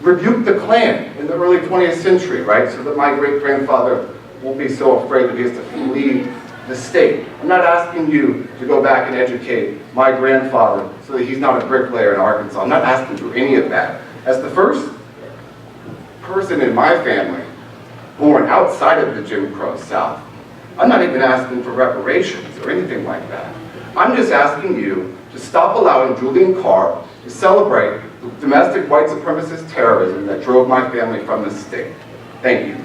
S6: rebuke the Klan in the early 20th century, right? So that my great-grandfather won't be so afraid that he has to flee the state. I'm not asking you to go back and educate my grandfather so that he's not a bricklayer in Arkansas. I'm not asking for any of that. As the first person in my family born outside of the Jim Crow South, I'm not even asking for reparations or anything like that. I'm just asking you to stop allowing Julian Carr to celebrate the domestic white supremacist terrorism that drove my family from the state. Thank you.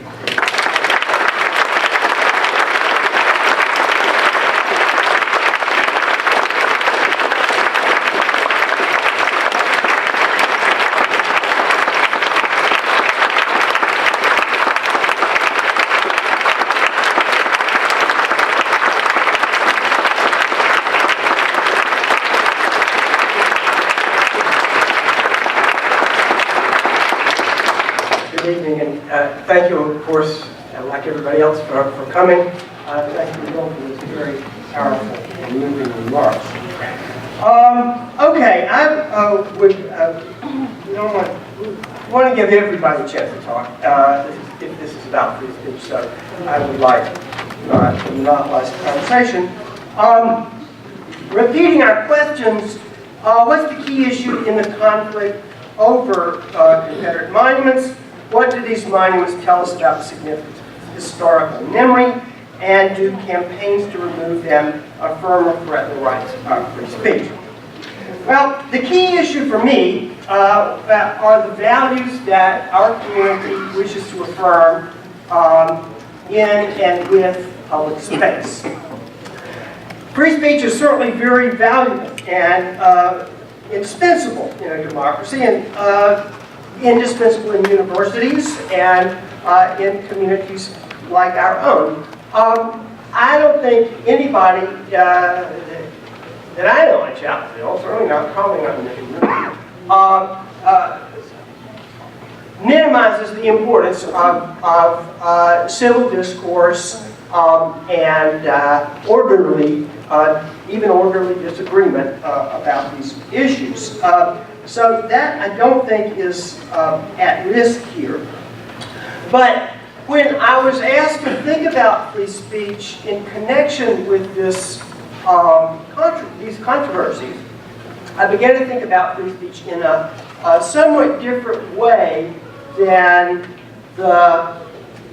S7: Thank you, of course, like everybody else, for coming. Thank you, Will, for this very powerful and moving remarks. Okay, I want to give everybody a chance to talk. If this is about free speech, so I would like to monopolize the conversation. Repeating our questions, what's the key issue in the conflict over Confederate monuments? What do these monuments tell us about the significance of historical memory? And do campaigns to remove them affirm or threaten the rights of free speech? Well, the key issue for me are the values that our community wishes to affirm in and with public space. Free speech is certainly very valuable and indispensable in a democracy, and indispensable in universities and in communities like our own. I don't think anybody that I know in Chapel Hill, certainly not, probably not in the community, minimizes the importance of civil discourse and orderly, even orderly disagreement about these issues. So that I don't think is at risk here. But when I was asked to think about free speech in connection with this, these controversies, I began to think about free speech in a somewhat different way than the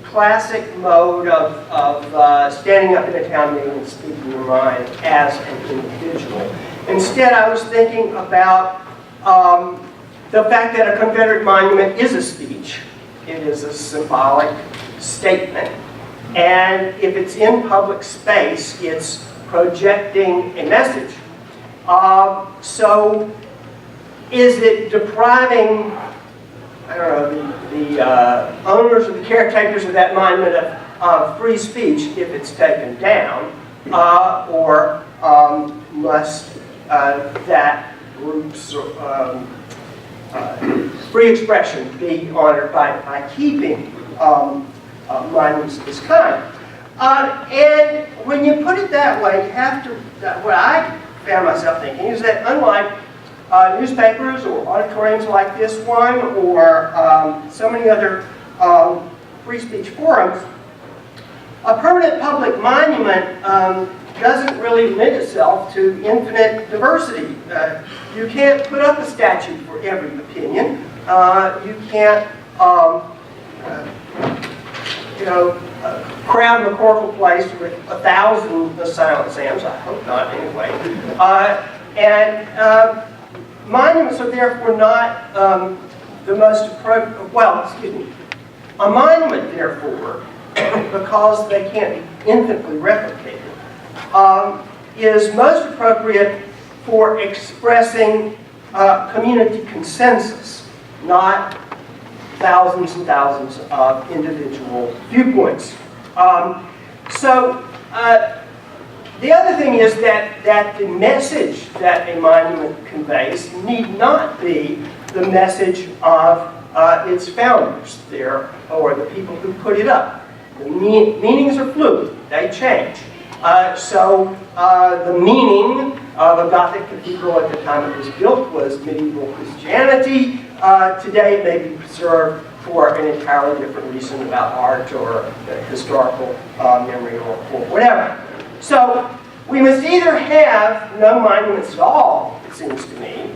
S7: classic mode of standing up in a town meeting and speaking your mind as an individual. Instead, I was thinking about the fact that a Confederate monument is a speech. It is a symbolic statement. And if it's in public space, it's projecting a message. So is it depriving, I don't know, the owners or the caretakers of that monument of free speech if it's taken down, or must that group's free expression be honored by keeping monuments of this kind? And when you put it that way, you have to, what I found myself thinking is that unlike newspapers or auditoriums like this one, or so many other free speech forums, a permanent public monument doesn't really lend itself to infinite diversity. You can't put up a statue for every opinion. You can't, crowd McCorkle Place with 1,000 silent Sams. I hope not, anyway. Monuments are therefore not the most appropriate, well, excuse me, a monument therefore, because they can't be infinitely replicated, is most appropriate for expressing community consensus, not thousands and thousands of individual viewpoints. The other thing is that the message that a monument conveys need not be the message of its founders there, or the people who put it up. The meanings are fluid, they change. The meaning of a Gothic cathedral at the time it was built was medieval Christianity. Today it may be preserved for an entirely different reason about art or historical memory or whatever. So we must either have no monuments at all, it seems to me,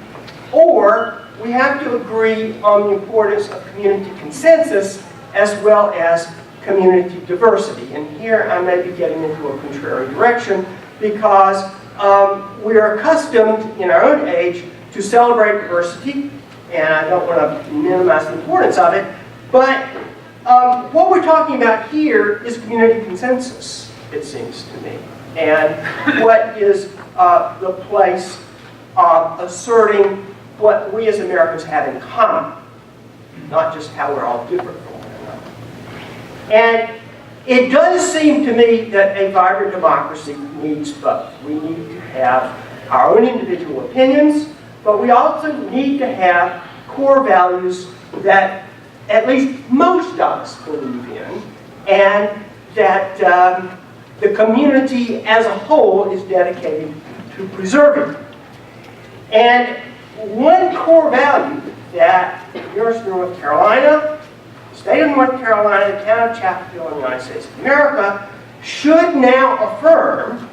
S7: or we have to agree on the importance of community consensus as well as community diversity. And here I may be getting into a contrary direction because we are accustomed in our own age to celebrate diversity, and I don't want to minimize the importance of it, but what we're talking about here is community consensus, it seems to me. And what is the place of asserting what we as Americans have in common, not just how we're all different from one another. And it does seem to me that a vibrant democracy needs both. We need to have our own individual opinions, but we also need to have core values that at least most of us believe in, and that the community as a whole is dedicated to preserving. And one core value that the University of North Carolina, the state of North Carolina, the town of Chapel Hill in the United States of America should now affirm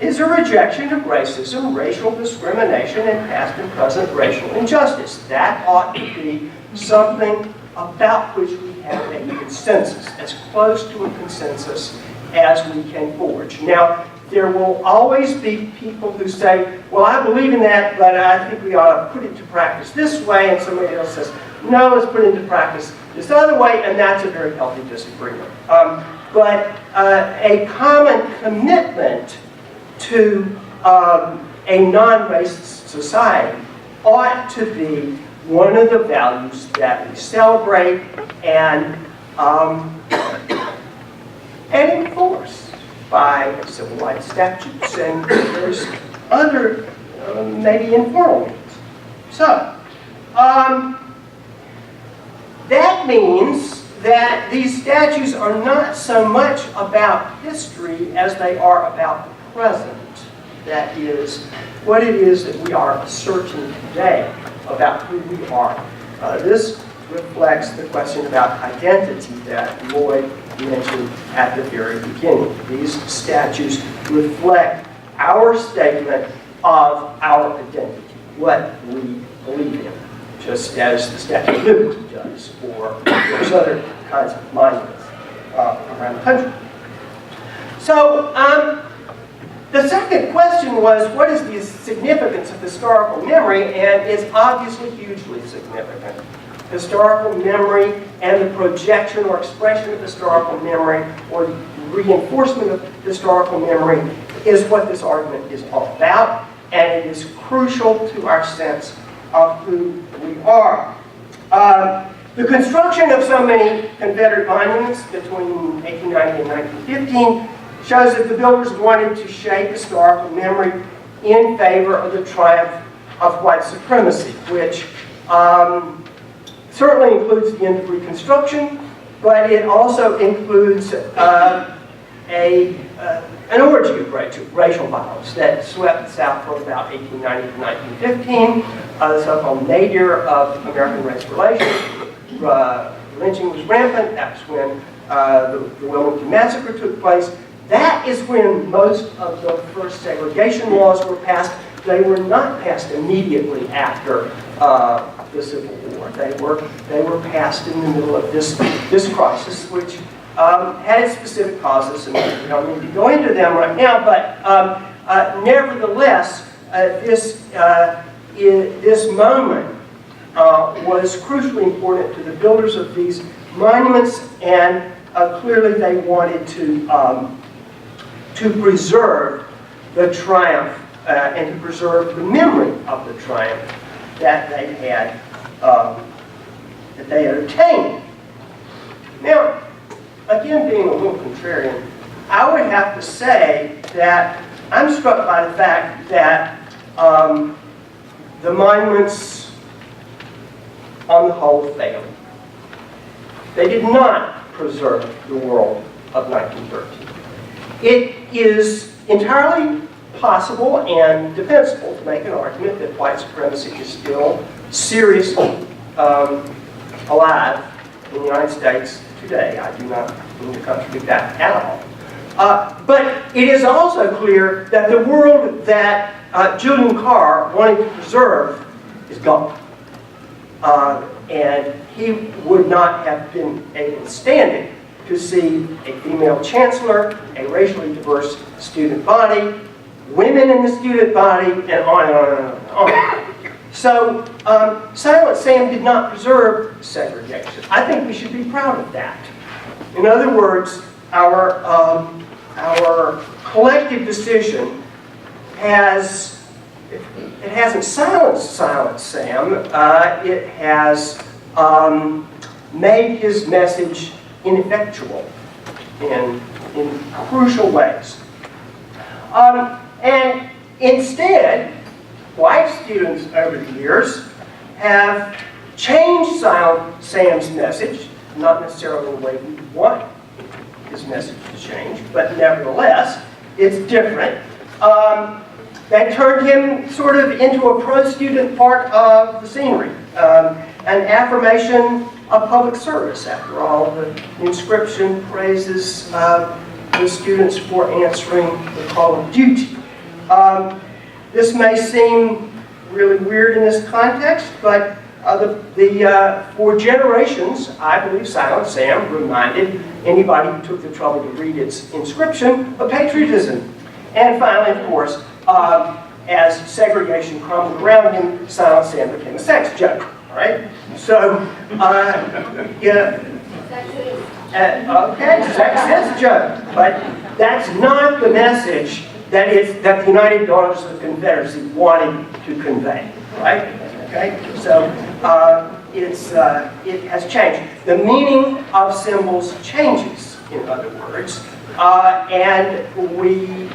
S7: is a rejection of racism, racial discrimination, and past and present racial injustice. That ought to be something about which we have a consensus, as close to a consensus as we can forge. Now, there will always be people who say, well, I believe in that, but I think we ought to put it to practice this way, and somebody else says, no, let's put it into practice this other way, and that's a very healthy disagreement. But a common commitment to a non-racist society ought to be one of the values that we celebrate and enforce by civil rights statutes and there's other maybe informal means. So that means that these statutes are not so much about history as they are about the present. That is what it is that we are asserting today about who we are. This reflects the question about identity that Lloyd mentioned at the very beginning. These statues reflect our statement of our identity, what we believe in, just as the Statue of Liberty does, or there's other kinds of monuments around the country. So, the second question was, what is the significance of historical memory? And it's obviously hugely significant. Historical memory and the projection or expression of historical memory, or the reinforcement of historical memory, is what this argument is all about, and it is crucial to our sense of who we are. The construction of so many Confederate monuments between 1890 and 1915 shows that the builders wanted to shape historical memory in favor of the triumph of white supremacy, which certainly includes the end of Reconstruction, but it also includes an orgy of racial violence that swept the South from about 1890 to 1915, the so-called nadir of American race relations. Lynching was rampant. That was when the Wilmington Massacre took place. That is when most of the first segregation laws were passed. They were not passed immediately after the Civil War. They were passed in the middle of this crisis, which had its specific causes, and we don't need to go into them right now. But nevertheless, this moment was crucially important to the builders of these monuments, and clearly they wanted to preserve the triumph and to preserve the memory of the triumph that they had attained. Now, again, being a little contrarian, I would have to say that I'm struck by the fact that the monuments, on the whole, failed. They did not preserve the world of 1913. It is entirely possible and defensible to make an argument that white supremacy is still seriously alive in the United States today. I do not mean to contradict that at all. But it is also clear that the world that Julian Carr wanted to preserve is gone. And he would not have been able to stand it to see a female chancellor, a racially diverse student body, women in the student body, and on and on and on and on. So, Silent Sam did not preserve segregation. I think we should be proud of that. In other words, our collective decision hasn't silenced Silent Sam. It has made his message ineffectual in crucial ways. And instead, white students over the years have changed Silent Sam's message, not necessarily in the way we want his message to change, but nevertheless, it's different. They turned him sort of into a pro-student part of the scenery, an affirmation of public service. After all, the inscription praises the students for answering the call of duty. This may seem really weird in this context, but for generations, I believe Silent Sam reminded anybody who took the trouble to read its inscription of patriotism. And finally, of course, as segregation crumbled around him, Silent Sam became a sex joke. All right? So, yeah. Okay, sex is a joke, but that's not the message that the United Daughters of the Confederacy wanted to convey. Right? Okay. So it has changed. The meaning of symbols changes, in other words, and we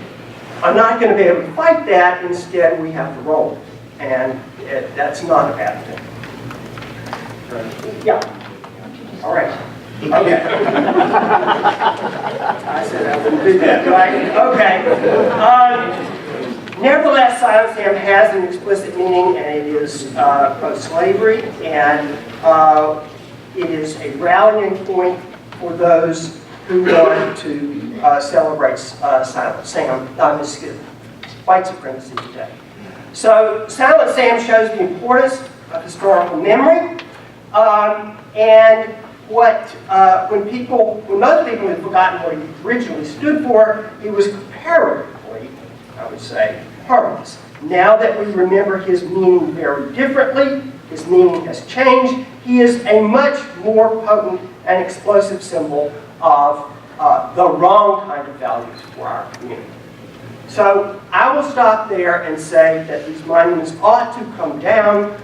S7: are not going to be able to fight that. Instead, we have to roll it, and that's not a bad thing. Yeah. All right. Okay. I said I wouldn't do that, right? Okay. Nevertheless, Silent Sam has an explicit meaning, and it is pro-slavery, and it is a rallying point for those who want to celebrate white supremacy today. So Silent Sam shows the importance of historical memory, and when most people have forgotten what he originally stood for, he was comparatively, I would say, harmless. Now that we remember his meaning very differently, his meaning has changed. He is a much more potent and explosive symbol of the wrong kind of values for our community. So I will stop there and say that these monuments ought to come down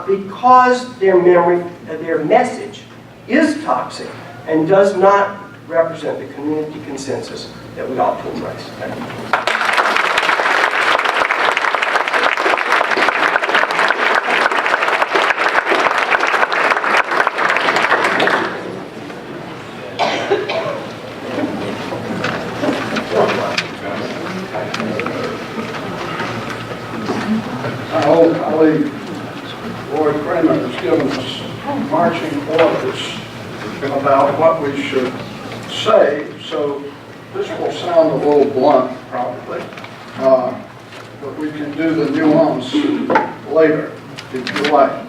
S7: because their message is toxic and does not represent the community consensus that we ought to embrace. Thank you.
S8: My old colleague, Lloyd Kramer, has given us marching orders about what we should say, so this will sound a little blunt, probably, but we can do the nuance later, if you like.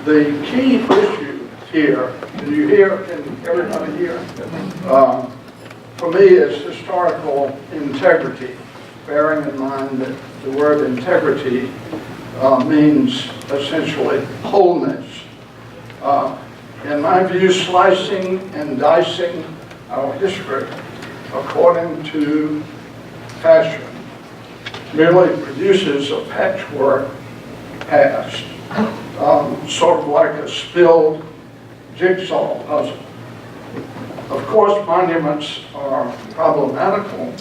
S8: The key issue here, can you hear, can everybody hear? For me, is historical integrity, bearing in mind that the word integrity means essentially wholeness. In my view, slicing and dicing our history according to fashion merely produces a patchwork past, sort of like a spilled jigsaw puzzle. Of course, monuments are problematical,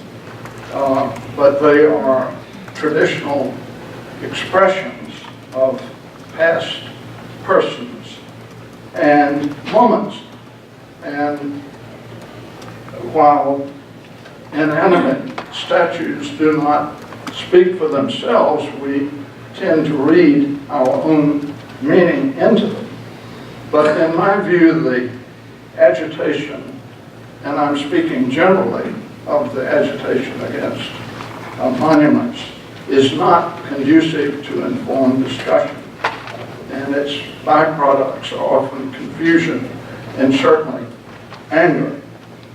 S8: but they are traditional expressions of past persons and moments. And while inanimate statues do not speak for themselves, we tend to read our own meaning into them. But in my view, the agitation, and I'm speaking generally of the agitation against monuments, is not conducive to informed discussion. And its byproducts are often confusion and certainly anger.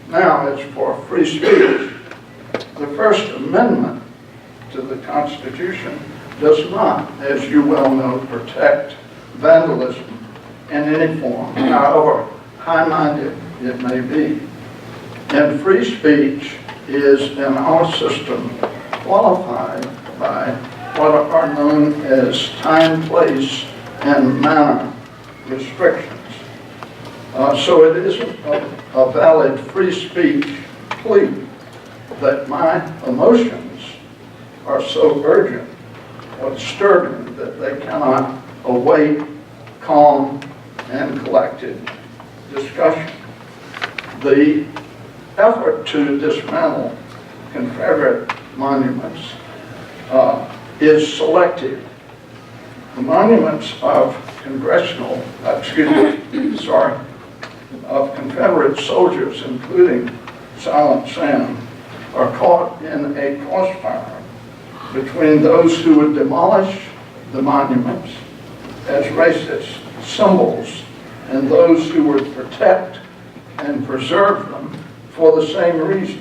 S8: Now, as for free speech, the First Amendment to the Constitution does not, as you well know, protect vandalism in any form, however high-minded it may be. And free speech is, in our system, qualified by what are known as time, place, and manner restrictions. So it isn't a valid free speech plea that my emotions are so urgent or disturbing that they cannot await calm and collected discussion. The effort to dismantle Confederate monuments is selective. The monuments of of Confederate soldiers, including Silent Sam, are caught in a crossfire between those who would demolish the monuments as racist symbols and those who would protect and preserve them for the same reason.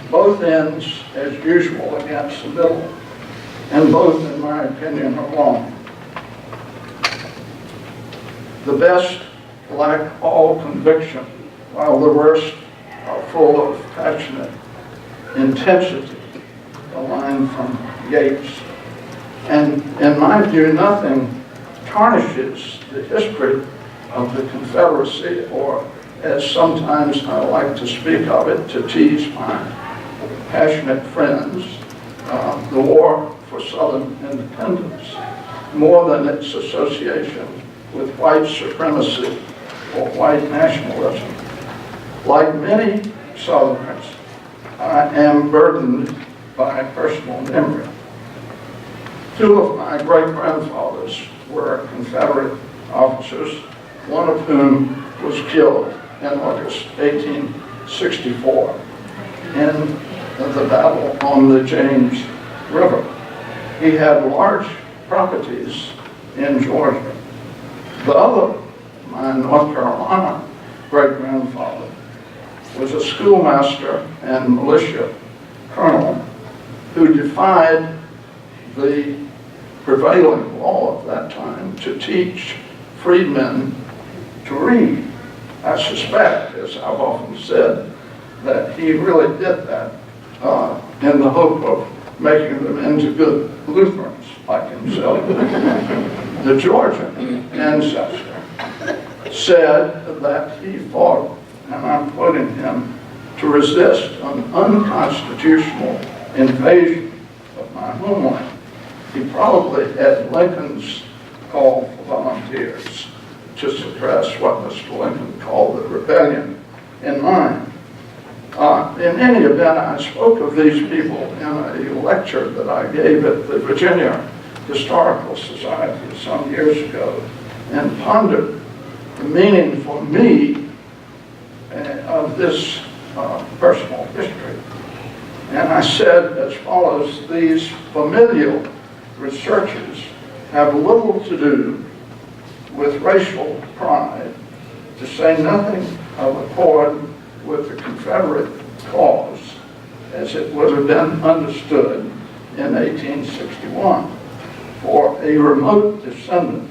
S8: Both ends, as usual, against the middle, and both, in my opinion, are wrong. The best lack all conviction, while the worst are full of passionate intensity, a line from Yeats. And in my view, nothing tarnishes the history of the Confederacy, or as sometimes I like to speak of it to tease my passionate friends, the war for Southern independence, more than its association with white supremacy or white nationalism. Like many Southerners, I am burdened by personal memory. Two of my great-grandfathers were Confederate officers, one of whom was killed in August 18 1864 in the battle on the James River. He had large properties in Georgia. The other, my North Carolina great-grandfather, was a schoolmaster and militia colonel who defied the prevailing law of that time to teach freedmen to read. I suspect, as I've often said, that he really did that in the hope of making them into good Lutherans like himself. The Georgian ancestor said that he fought, and I'm quoting him, to resist an unconstitutional invasion of my homeland. He probably had Lincoln's call for volunteers to suppress what Mr. Lincoln called the rebellion in mind. In any event, I spoke of these people in a lecture that I gave at the Virginia Historical Society some years ago and pondered the meaning for me of this personal history. And I said as follows: these familial researches have little to do with racial pride, to say nothing of accord with the Confederate cause as it would have been understood in 1861. For a remote descendant,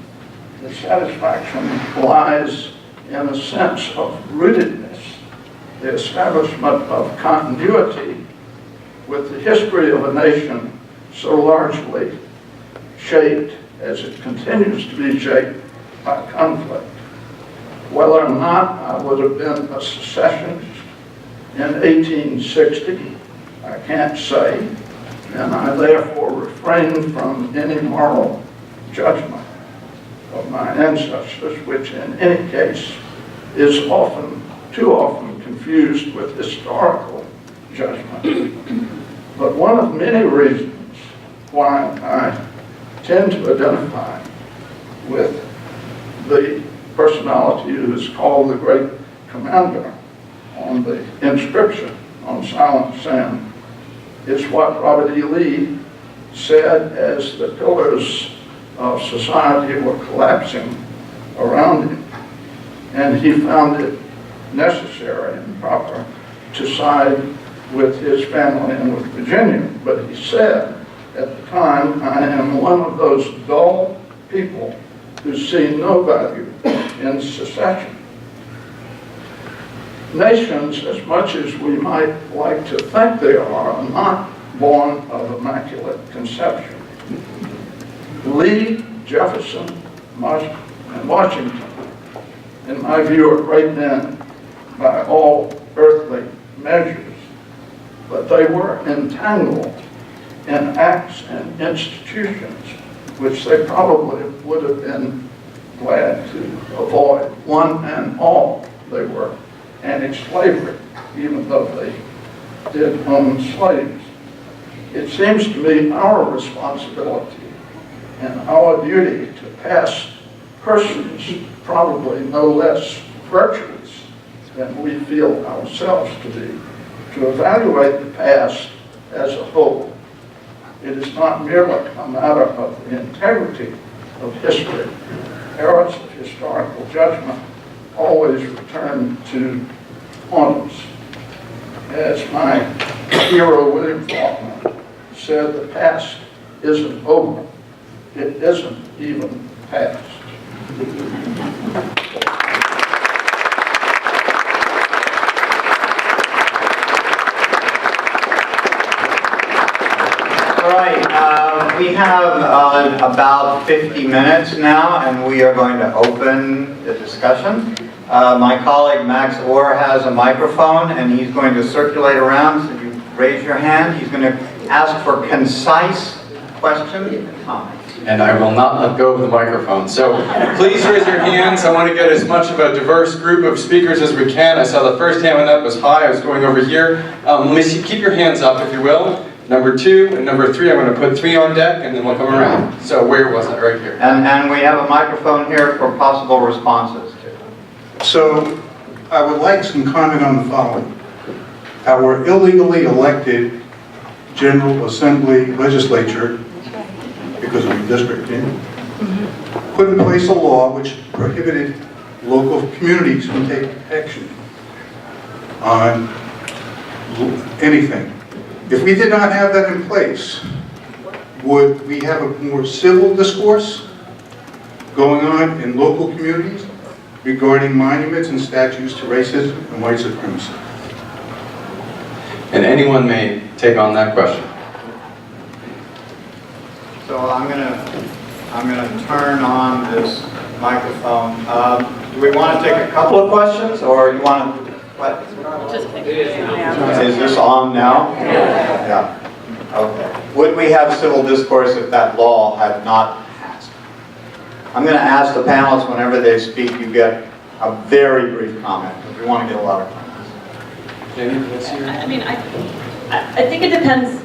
S8: the satisfaction lies in a sense of rootedness, the establishment of continuity with the history of a nation so largely shaped as it continues to be shaped by conflict. Whether or not I would have been a secessionist in 1860, I can't say, and I therefore refrain from any moral judgment of my ancestors, which in any case is too often confused with historical judgment. But one of many reasons why I tend to identify with the personality who is called the Great Commander on the inscription on Silent Sand is what Robert E. Lee said as the pillars of society were collapsing around him. And he found it necessary and proper to side with his family and with Virginia. But he said at the time, I am one of those dull people who see no value in secession. Nations, as much as we might like to think they are not born of immaculate conception. Lee, Jefferson, and Washington, in my view, are great men by all earthly measures, but they were entangled in acts and institutions which they probably would have been glad to avoid. One and all, they were anti-slavery, even though they did own slaves. It seems to me our responsibility and our duty to pass persons probably no less virtuous than we feel ourselves to be, to evaluate the past as a whole. It is not merely a matter of the integrity of history. Errors of historical judgment always return to haunt us. As my hero William Faulkner said, the past isn't over. It isn't even past.
S2: All right, we have about 50 minutes now, and we are going to open the discussion. My colleague Max Orr has a microphone, and he's going to circulate around. So if you raise your hand, he's going to ask for concise questions and comments.
S9: And I will not let go of the microphone. So please raise your hands. I want to get as much of a diverse group of speakers as we can. I saw the first hand went up was high. I was going over here. Let me see. Keep your hands up, if you will. Number 2 and number 3, I'm going to put 3 on deck, and then we'll come around. So where was I? Right here.
S2: And we have a microphone here for possible responses.
S10: So I would like some comment on the following. our illegally elected General Assembly legislature, because of redistricting, put in place a law which prohibited local communities from taking action on anything. If we did not have that in place, would we have a more civil discourse going on in local communities regarding monuments and statues to racism and white supremacy?
S9: And anyone may take on that question.
S2: So I'm gonna turn on this microphone. Do we want to take a couple of questions, or you want to, what? Is this on now? Yeah. Okay. Would we have civil discourse if that law had not passed? I'm going to ask the panelists whenever they speak, you get a very brief comment, because we want to get a lot of comments.
S5: I mean, I think it depends.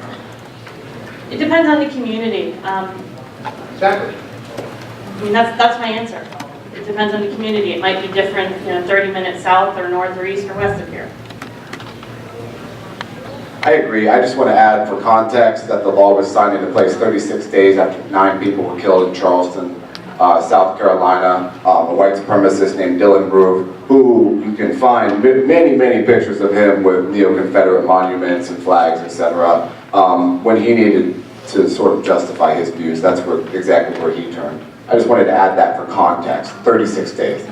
S5: It depends on the community.
S2: Exactly.
S5: I mean, that's my answer. It depends on the community. It might be different, 30 minutes south or north or east or west of here.
S6: I agree. I just want to add for context that the law was signed into place 36 days after 9 people were killed in Charleston, South Carolina. A white supremacist named Dylan Groove, who you can find many, many pictures of him with neo-Confederate monuments and flags, etc. When he needed to sort of justify his views, that's exactly where he turned. I just wanted to add that for context. 36 days.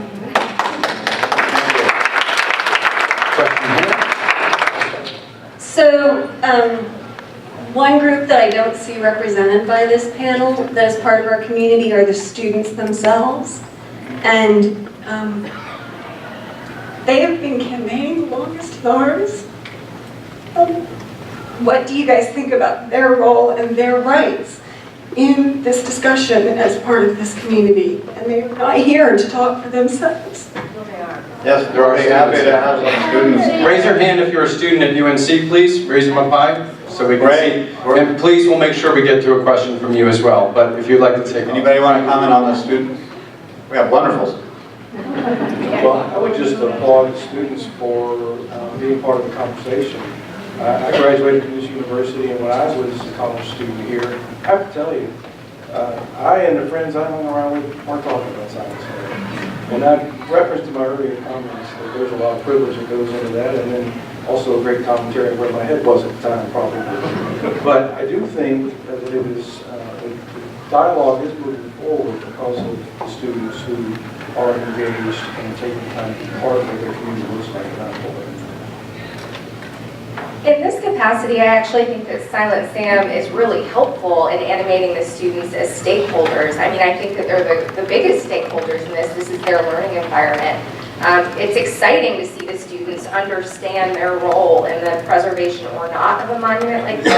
S11: So, one group that I don't see represented by this panel that is part of our community are the students themselves. And they have been campaigning the longest of ours. What do you guys think about their role and their rights in this discussion as part of this community? And they're not here to talk for themselves.
S2: Yes, we're happy to have some students.
S9: Raise your hand if you're a student at UNC, please. Raise them up high so we can see. And please, we'll make sure we get to a question from you as well. But if you'd like to take
S2: Anybody want to comment on the students? We have wonderful.
S3: Well, I would just applaud the students for being part of the conversation. I graduated from this university, and when I was a college student here, I have to tell you, I and the friends I hung around with weren't talking about science. And I referenced to my earlier comments that there's a lot of privilege that goes into that, and then also a great commentary of where my head was at the time, probably. But I do think that it is, the dialogue is moving forward because of the students who are engaged and taking time to be part of their community looks like that.
S4: In this capacity, I actually think that Silent Sam is really helpful in animating the students as stakeholders. I mean, I think that they're the biggest stakeholders in this. This is their learning environment. It's exciting to see the students understand their role in the preservation or not of a monument like this.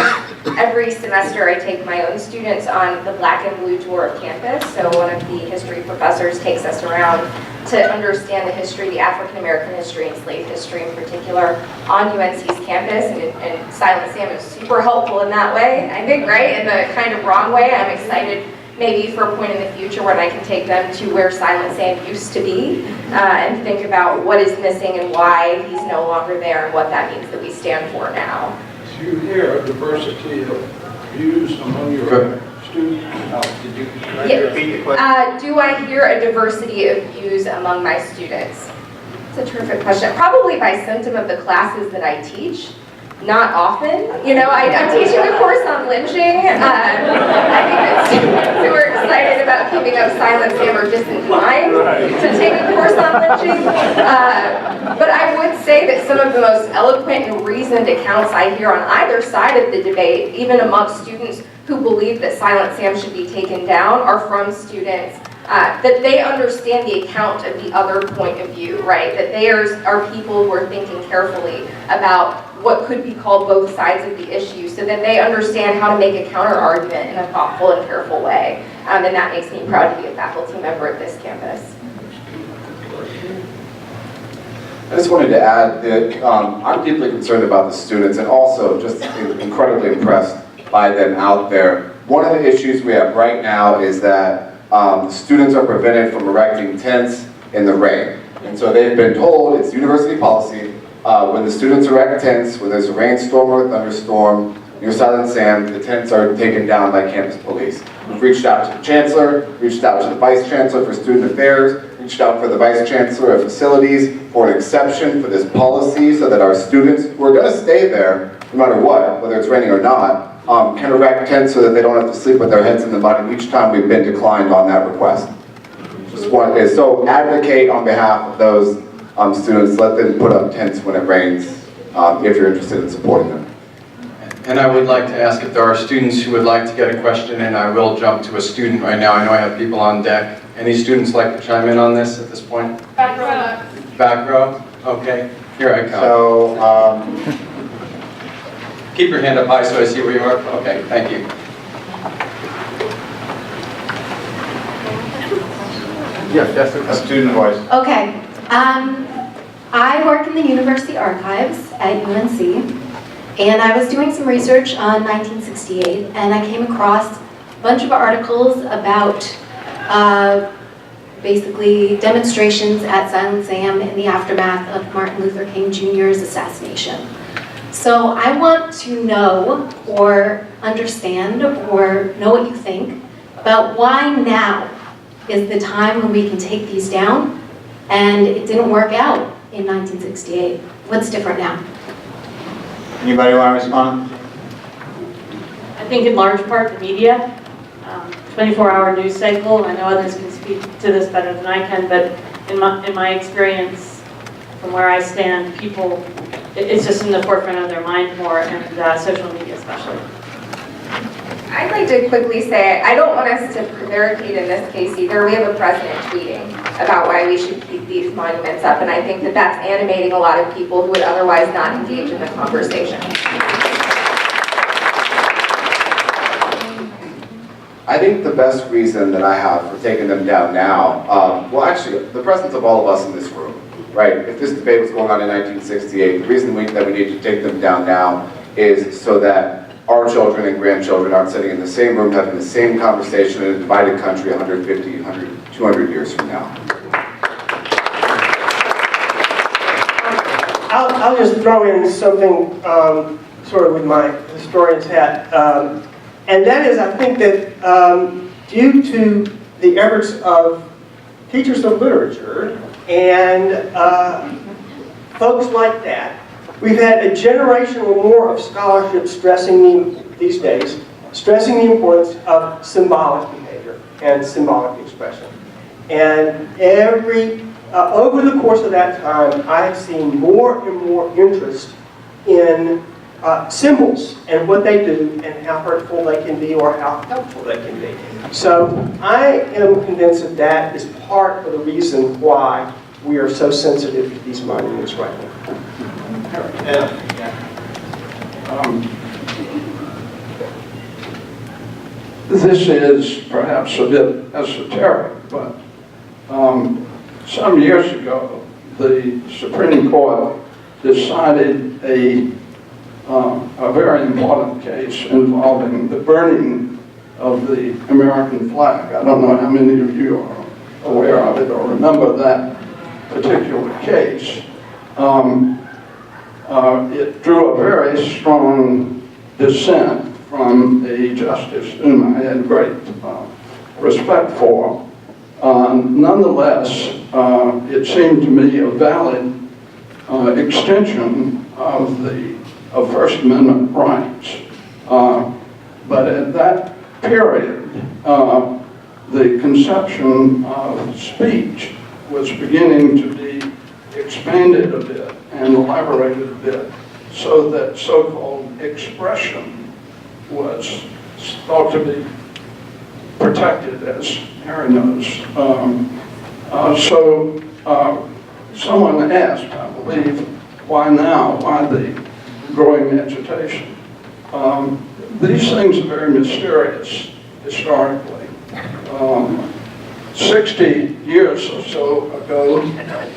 S4: Every semester I take my own students on the black and blue tour of campus. So one of the history professors takes us around to understand the history, the African American history and slave history in particular on UNC's campus. And Silent Sam is super helpful in that way, I think, right? In the kind of wrong way. I'm excited maybe for a point in the future when I can take them to where Silent Sam used to be and think about what is missing and why he's no longer there and what that means that we stand for now.
S8: Do you hear a diversity of views among your students?
S4: Do I hear a diversity of views among my students? It's a terrific question. Probably by symptom of the classes that I teach. Not often. I'm teaching a course on lynching. I think that students who are excited about keeping up Silent Sam are disinclined to take a course on lynching. But I would say that some of the most eloquent and reasoned accounts I hear on either side of the debate, even amongst students who believe that Silent Sam should be taken down, are from students that they understand the account of the other point of view, right? That they are people who are thinking carefully about what could be called both sides of the issue so that they understand how to make a counter argument in a thoughtful and careful way. And that makes me proud to be a faculty member at this campus.
S6: I just wanted to add that I'm deeply concerned about the students and also just incredibly impressed by them out there. One of the issues we have right now is that students are prevented from erecting tents in the rain. And so they've been told, it's university policy, when the students erect tents, when there's a rainstorm or a thunderstorm, near Silent Sam, the tents are taken down by campus police. We've reached out to the chancellor, reached out to the vice chancellor for student affairs, reached out for the vice chancellor of facilities for an exception for this policy so that our students who are going to stay there, no matter what, whether it's raining or not, can erect tents so that they don't have to sleep with their heads in the mud, and each time we've been declined on that request. Just want to, so advocate on behalf of those students, let them put up tents when it rains if you're interested in supporting them.
S9: And I would like to ask if there are students who would like to get a question in. I will jump to a student right now. I know I have people on deck. Any students like to chime in on this at this point?
S1: Back row.
S9: Back row? Okay, here I come.
S2: So,
S9: Keep your hand up high so I see where you are. Okay, thank you. Yes,
S2: a student voice.
S12: Okay. I work in the University Archives at UNC, and I was doing some research on 1968, and I came across a bunch of articles about basically demonstrations at Silent Sam in the aftermath of Martin Luther King Jr.'s assassination. So I want to know or understand or know what you think about why now is the time when we can take these down, and it didn't work out in 1968. What's different now?
S2: Anybody want to respond?
S5: I think in large part the media, 24-hour news cycle. I know others can speak to this better than I can, but in my experience, from where I stand, people, it's just in the forefront of their mind more, and social media especially.
S4: I'd like to quickly say, I don't want us to prevaricate in this case either. We have a president tweeting about why we should keep these monuments up, and I think that that's animating a lot of people who would otherwise not engage in the conversation.
S6: I think the best reason that I have for taking them down now, well actually, the presence of all of us in this room, right? If this debate was going on in 1968, the reason that we need to take them down now is so that our children and grandchildren aren't sitting in the same room having the same conversation in a divided country 150, 100, 200 years from now.
S7: I'll just throw in something sort of with my historian's hat. And that is, I think that due to the efforts of teachers of literature and folks like that, we've had a generation or more of scholarship stressing these days, stressing the importance of symbolic behavior and symbolic expression. And over the course of that time, I have seen more and more interest in symbols and what they do and how hurtful they can be or how helpful they can be. So I am convinced that that is part of the reason why we are so sensitive to these monuments right now.
S8: This is perhaps a bit esoteric, but some years ago, the Supreme Court decided a very important case involving the burning of the American flag. I don't know how many of you are aware of it or remember that particular case. It drew a very strong dissent from a justice whom I had great respect for. Nonetheless, it seemed to me a valid extension of the First Amendment rights. But at that period, the conception of speech was beginning to be expanded a bit and elaborated a bit, so that so-called expression was thought to be protected, as Harry knows. Someone asked, I believe, why now? Why the growing agitation? These things are very mysterious historically. 60 years or so ago,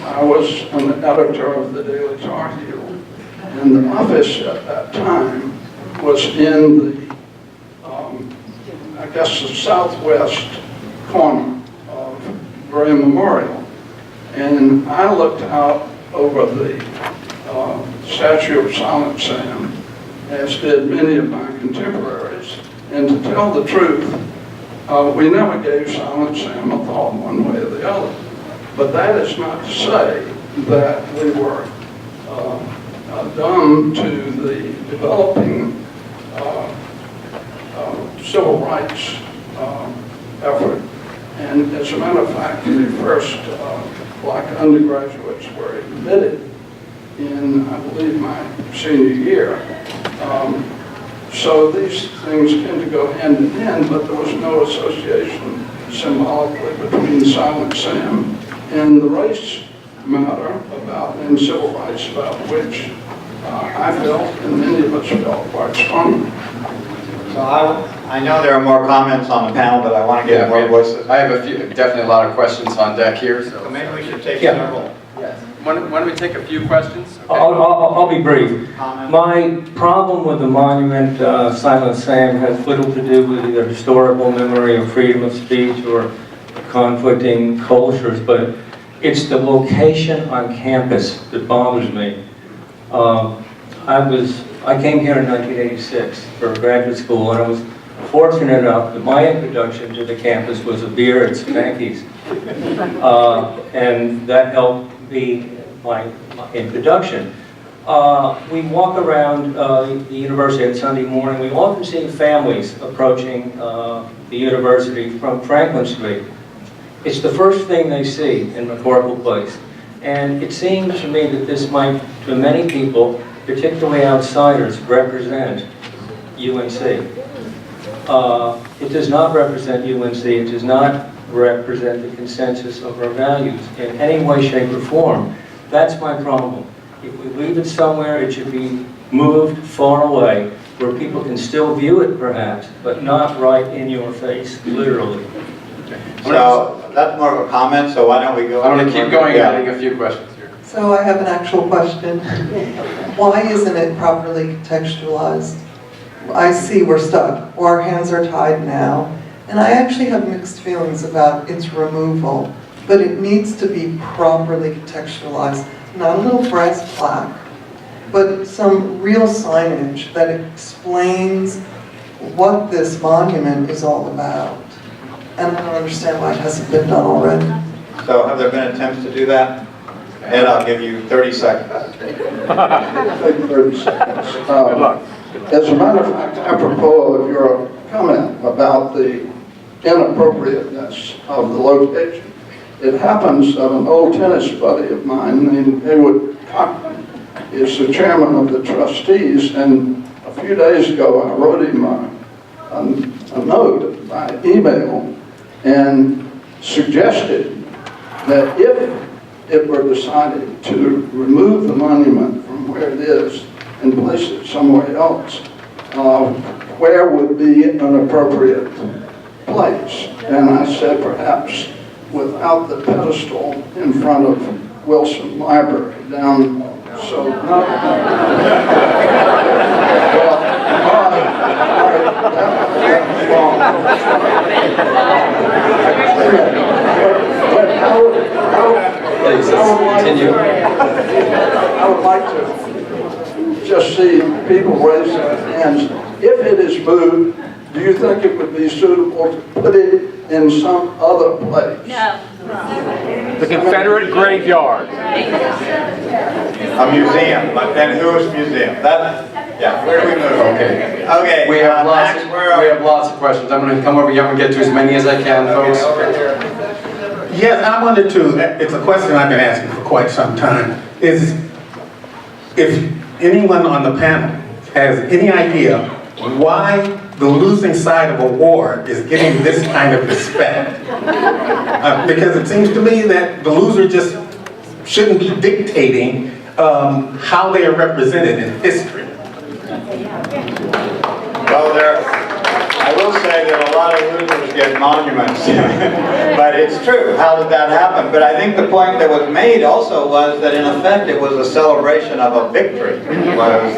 S8: I was an editor of the Daily Tar Heel, and the office at that time was in the, I guess, the southwest corner of Gray Memorial. And I looked out over the statue of Silent Sam, as did many of my contemporaries. And to tell the truth, we never gave Silent Sam a thought one way or the other. But that is not to say that we were dumb to the developing civil rights effort. And as a matter of fact, the first black undergraduates were admitted in, I believe, my senior year. So these things tend to go hand in hand, but there was no association symbolically between Silent Sam and the race matter about and civil rights about which I felt and many of us felt quite strongly.
S2: So I know there are more comments on the panel, but I want to get more voices.
S9: I have definitely a lot of questions on deck here.
S2: So maybe we should take several.
S9: Yes. Why don't we take a few questions? Okay.
S13: I'll be brief.
S2: Comment.
S13: My problem with the monument, Silent Sam, has little to do with either historical memory or freedom of speech or conflicting cultures, but it's the location on campus that bothers me. I came here in 1986 for graduate school, and I was fortunate enough that my introduction to the campus was a beer at Spanky's. And that helped be my introduction. We walk around the university on Sunday morning. We often see families approaching the university from Franklin Street. It's the first thing they see in McCorkle Place. And it seems to me that this might, to many people, particularly outsiders, represent UNC. It does not represent UNC. It does not represent the consensus of our values in any way, shape, or form. That's my problem. If we leave it somewhere, it should be moved far away, where people can still view it, perhaps, but not right in your face, literally.
S2: So that's more of a comment, so why don't we go?
S9: I want to keep going, adding a few questions here.
S14: So I have an actual question. Why isn't it properly contextualized? I see we're stuck, or our hands are tied now, and I actually have mixed feelings about its removal, but it needs to be properly contextualized. Not a little brass plaque, but some real signage that explains what this monument is all about. And I don't understand why it hasn't been done already.
S2: So have there been attempts to do that? Ed, I'll give you 30 seconds.
S8: Take 30 seconds. As a matter of fact, apropos of your comment about the inappropriateness of the location, it happens that an old tennis buddy of mine named Edwin is the chairman of the trustees, and a few days ago I wrote him a note by email and suggested that if it were decided to remove the monument from where it is and place it somewhere else, where would be an appropriate place? And I said perhaps without the pedestal in front of Wilson Library down, so not, I would like to just see people raise their hands. If it is moved, do you think it would be suitable to put it in some other place?
S5: No.
S15: The Confederate graveyard.
S2: A museum, but then whose museum? Yeah, where do we move?
S9: Okay.
S2: Okay,
S9: We have
S2: Max, where are
S9: we have lots of questions. I'm going to come over here and get to as many as I can, folks.
S2: over here.
S16: Yes, I wanted to, it's a question I've been asking for quite some time, is if anyone on the panel has any idea why the losing side of a war is getting this kind of respect. Because it seems to me that the loser just shouldn't be dictating how they are represented in history.
S2: Well, I will say that a lot of losers get monuments, but it's true. How did that happen? But I think the point that was made also was that in effect it was a celebration of a victory. It was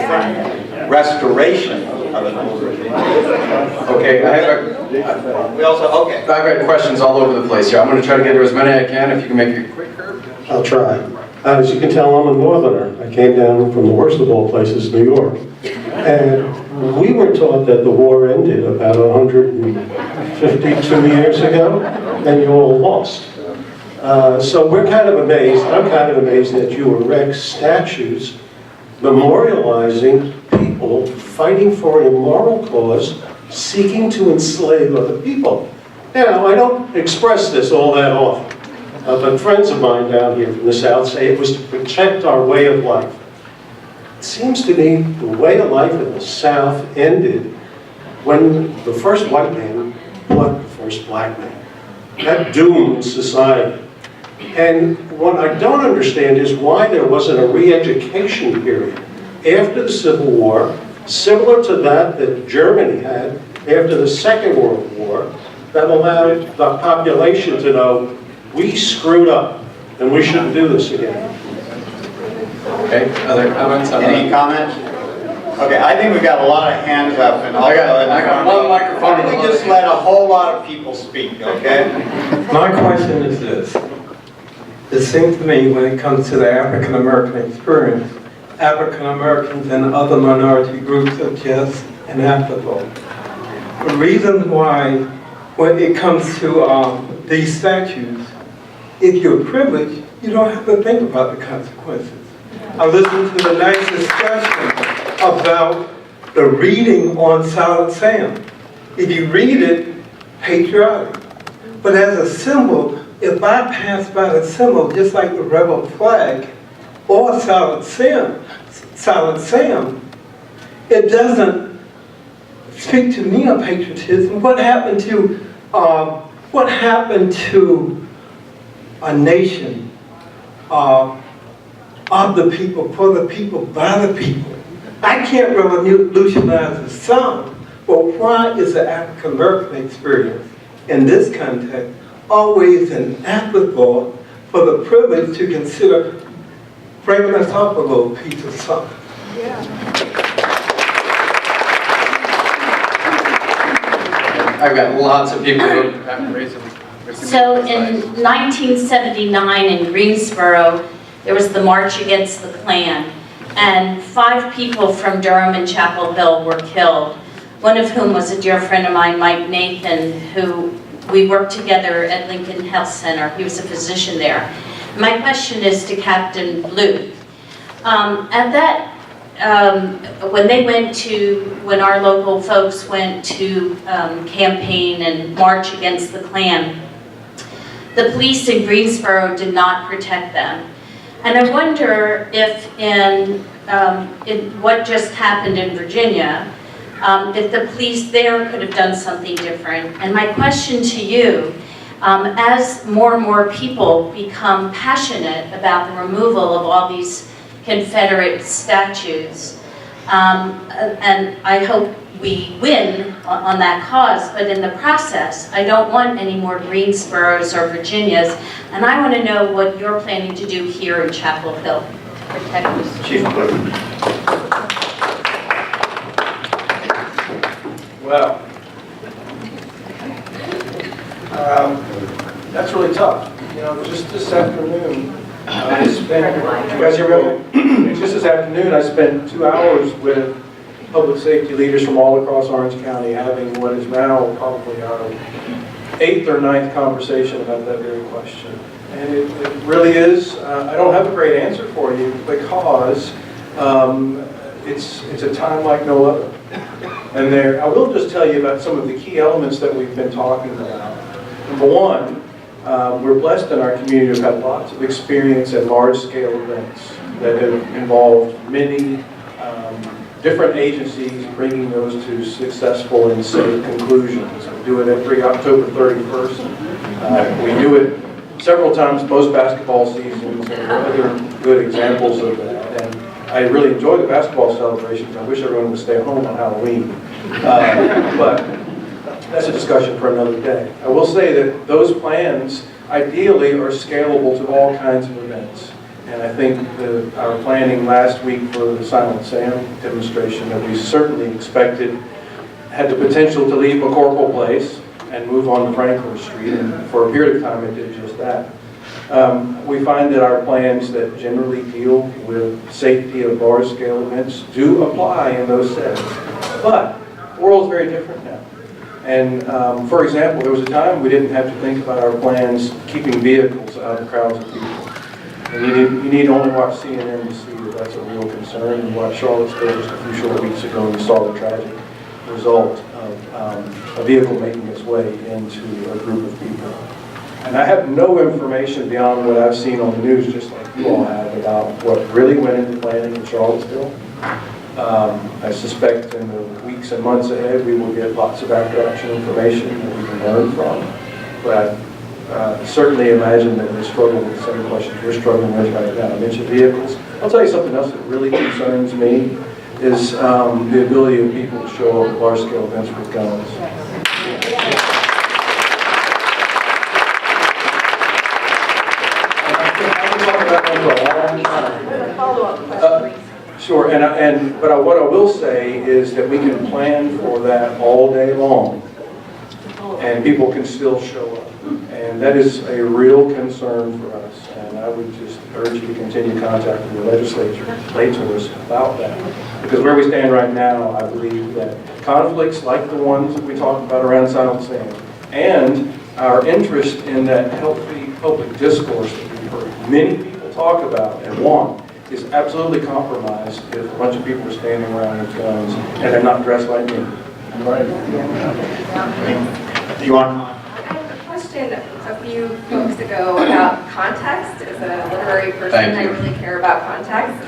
S2: restoration of an old regime.
S9: Okay,
S2: We also,
S9: I've got questions all over the place here. I'm going to try to get to as many as I can. If you can make it quicker.
S16: I'll try.
S17: As you can tell, I'm a northerner. I came down from the worst of all places, New York. And we were taught that the war ended about 152 years ago, and you all lost. So we're kind of amazed, I'm kind of amazed that you erect statues memorializing people fighting for a moral cause, seeking to enslave other people. Now, I don't express this all that often, but friends of mine down here from the South say it was to protect our way of life. It seems to me the way of life in the South ended when the first white man fought the first black man. That doomed society. And what I don't understand is why there wasn't a re-education period after the Civil War, similar to that Germany had after the Second World War, that allowed the population to know we screwed up and we shouldn't do this again.
S9: Okay, other comments on
S2: Any comments? Okay, I think we've got a lot of hands up, and also
S9: I got one microphone.
S2: Why don't we just let a whole lot of people speak, okay?
S18: My question is this. It seems to me when it comes to the African American experience, African Americans and other minority groups are just an afterthought. The reason why, when it comes to these statutes, if you're privileged, you don't have to think about the consequences. I listened to the nice discussion about the reading on Silent Sam. If you read it, patriotic. But as a symbol, if I pass by the symbol, just like the rebel flag or Silent Sam, it doesn't speak to me of patriotism. What happened to a nation of the people, for the people, by the people? I can't revolutionize the South, but why is the African American experience in this context always an afterthought for the privilege to consider breaking us off a little piece of something?
S9: I've got lots of people who have raised them.
S19: So in 1979 in Greensboro, there was the March Against the Klan, and 5 people from Durham and Chapel Hill were killed, one of whom was a dear friend of mine, Mike Nathan, who we worked together at Lincoln Health Center. He was a physician there. My question is to Captain Blue. When our local folks went to campaign and march against the Klan, the police in Greensboro did not protect them. And I wonder if in what just happened in Virginia, if the police there could have done something different. And my question to you, as more and more people become passionate about the removal of all these Confederate statues, and I hope we win on that cause, but in the process, I don't want any more Greensboros or Virginias, and I want to know what you're planning to do here in Chapel Hill to protect this.
S2: Chief Blue.
S3: Well, that's really tough. You know, just this afternoon, I spent, you guys hear me? Just this afternoon, I spent 2 hours with public safety leaders from all across Orange County having what is now probably our 8th or 9th conversation about that very question. And it really is, I don't have a great answer for you because it's a time like no other. And I will just tell you about some of the key elements that we've been talking about. Number one, we're blessed in our community to have lots of experience at large-scale events that have involved many different agencies bringing those to successful and safe conclusions. We do it every October 31st. We do it several times most basketball seasons, and there are other good examples of that. And I really enjoy the basketball celebrations. I wish everyone would stay home on Halloween. But that's a discussion for another day. I will say that those plans ideally are scalable to all kinds of events. And I think our planning last week for the Silent Sam demonstration that we certainly expected had the potential to leave McCorkle Place and move on to Franklin Street. And for a period of time, it did just that. We find that our plans that generally deal with safety of large-scale events do apply in those settings. But the world's very different now. And for example, there was a time we didn't have to think about our plans keeping vehicles out of crowds of people. And you need only watch CNN to see that that's a real concern. And watch Charlottesville just a few short weeks ago, and you saw the tragic result of a vehicle making its way into a group of people. And I have no information beyond what I've seen on the news, just like you all have, about what really went into planning in Charlottesville. I suspect in the weeks and months ahead we will get lots of after-action information that we can learn from. But I certainly imagine that they struggle with the same questions we're struggling with right now. I mentioned vehicles. I'll tell you something else that really concerns me is the ability of people to show up at large-scale events with guns. Sure, but what I will say is that we can plan for that all day long, and people can still show up. And that is a real concern for us, and I would just urge you to continue contacting the legislators about that. Because where we stand right now, I believe that conflicts like the ones that we talked about around Silent Sam, and our interest in that healthy public discourse that we've heard many people talk about and want, is absolutely compromised if a bunch of people are standing around with guns and they're not dressed like me.
S2: Right. You want?
S4: I had a question a few folks ago about context. As a literary person, I really care about context.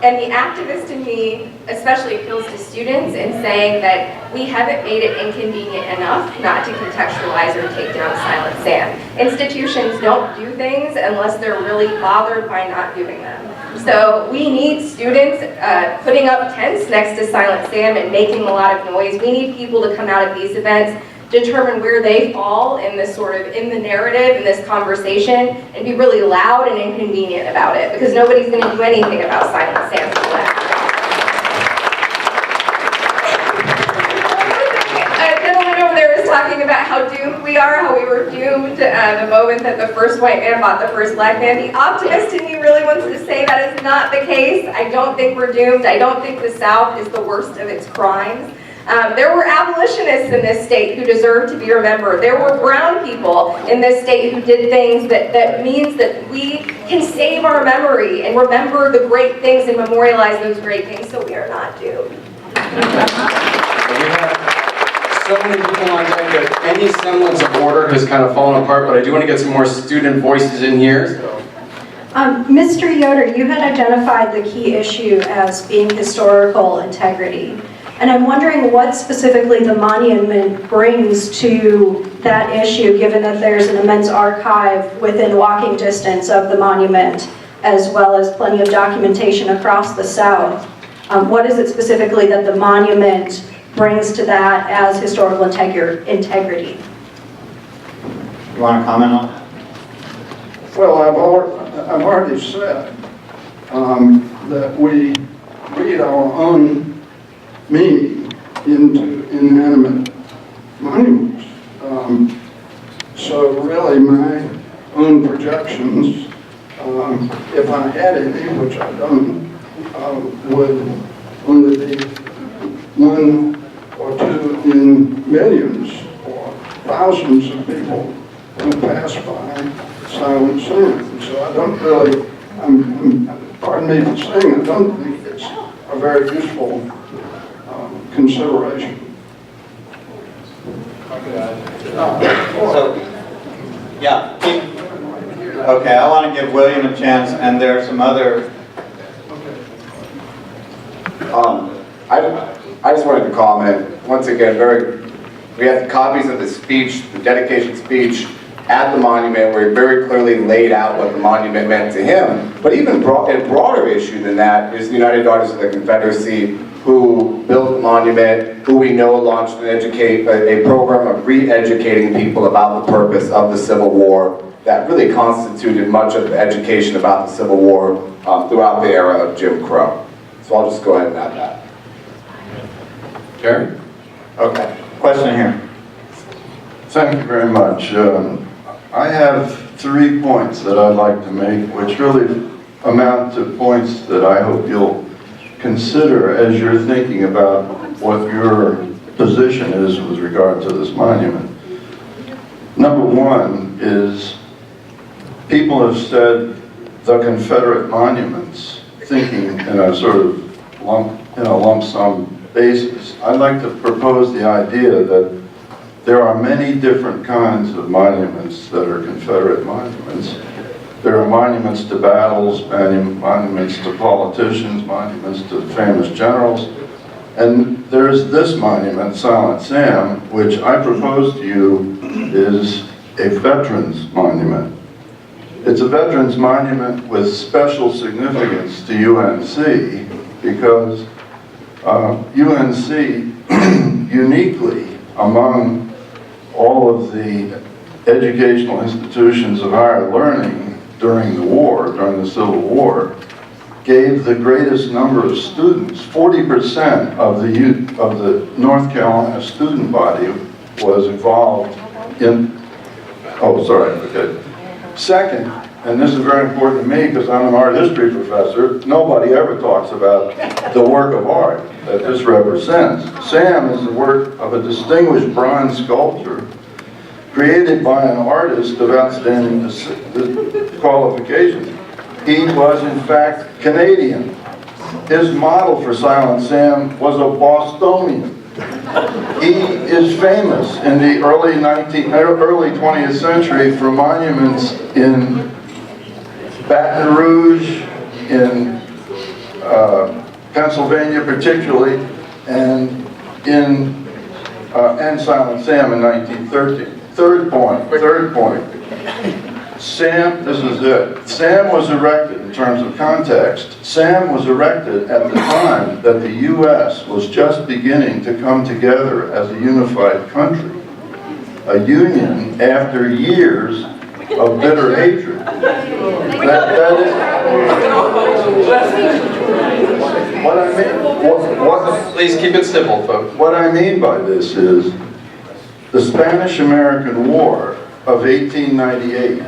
S4: And the activist in me especially appeals to students in saying that we haven't made it inconvenient enough not to contextualize or take down Silent Sam. Institutions don't do things unless they're really bothered by not doing them. So we need students putting up tents next to Silent Sam and making a lot of noise. We need people to come out of these events, determine where they fall in this in the narrative, in this conversation, and be really loud and inconvenient about it, because nobody's going to do anything about Silent Sam. A gentleman over there was talking about how doomed we are, how we were doomed the moment that the first white man fought the first black man. The optimist in me really wants to say that is not the case. I don't think we're doomed. I don't think the South is the worst of its crimes. There were abolitionists in this state who deserve to be remembered. There were brown people in this state who did things that means that we can save our memory and remember the great things and memorialize those great things, so we are not doomed.
S9: We have so many people on tonight that any semblance of order has kind of fallen apart, but I do want to get some more student voices in here. So.
S20: Mr. Yoder, you had identified the key issue as being historical integrity. And I'm wondering what specifically the monument brings to that issue, given that there's an immense archive within walking distance of the monument, as well as plenty of documentation across the South. What is it specifically that the monument brings to that as historical integrity?
S2: You want to comment on that?
S8: Well, I've already said that we read our own meaning into inanimate monuments. So really my own projections, if I had any, which I don't, would only be 1 or 2 in millions or thousands of people who pass by Silent Sam. So I don't really, pardon me for saying, I don't think it's a very useful consideration.
S2: Yeah. Okay, I want to give William a chance, and there are some other.
S6: I just wanted to comment once again. We have copies of the speech, the dedication speech, at the monument, where he very clearly laid out what the monument meant to him. But even a broader issue than that is the United Daughters of the Confederacy, who built the monument, who we know launched a program of re-educating people about the purpose of the Civil War that really constituted much of the education about the Civil War throughout the era of Jim Crow. So I'll just go ahead and add that.
S9: Jerry?
S2: Okay, question here.
S21: Thank you very much. I have 3 points that I'd like to make, which really amount to points that I hope you'll consider as you're thinking about what your position is with regard to this monument. Number one is, people have said the Confederate Monuments, thinking in a sort of lump sum basis. I'd like to propose the idea that there are many different kinds of monuments that are Confederate monuments. There are monuments to battles, monuments to politicians, monuments to famous generals, and there's this monument, Silent Sam, which I propose to you is a veterans monument. It's a veterans monument with special significance to UNC because UNC uniquely among all of the educational institutions of higher learning during the war, during the Civil War, gave the greatest number of students. 40% of the North Carolina student body was involved in, okay. Second, and this is very important to me because I'm an art history professor, nobody ever talks about the work of art that this represents. Sam is the work of a distinguished bronze sculpture created by an artist of outstanding qualifications. He was, in fact, Canadian. His model for Silent Sam was a Bostonian. He is famous in the early 20th century for monuments in Baton Rouge, in Pennsylvania particularly, and Silent Sam in 1913. Third point. Sam, this is it. Sam was erected, in terms of context, Sam was erected at the time that the U.S. was just beginning to come together as a unified country. A union after years of bitter hatred. That is, what I mean,
S9: please keep it simple, folks.
S21: What I mean by this is, the Spanish-American War of 1898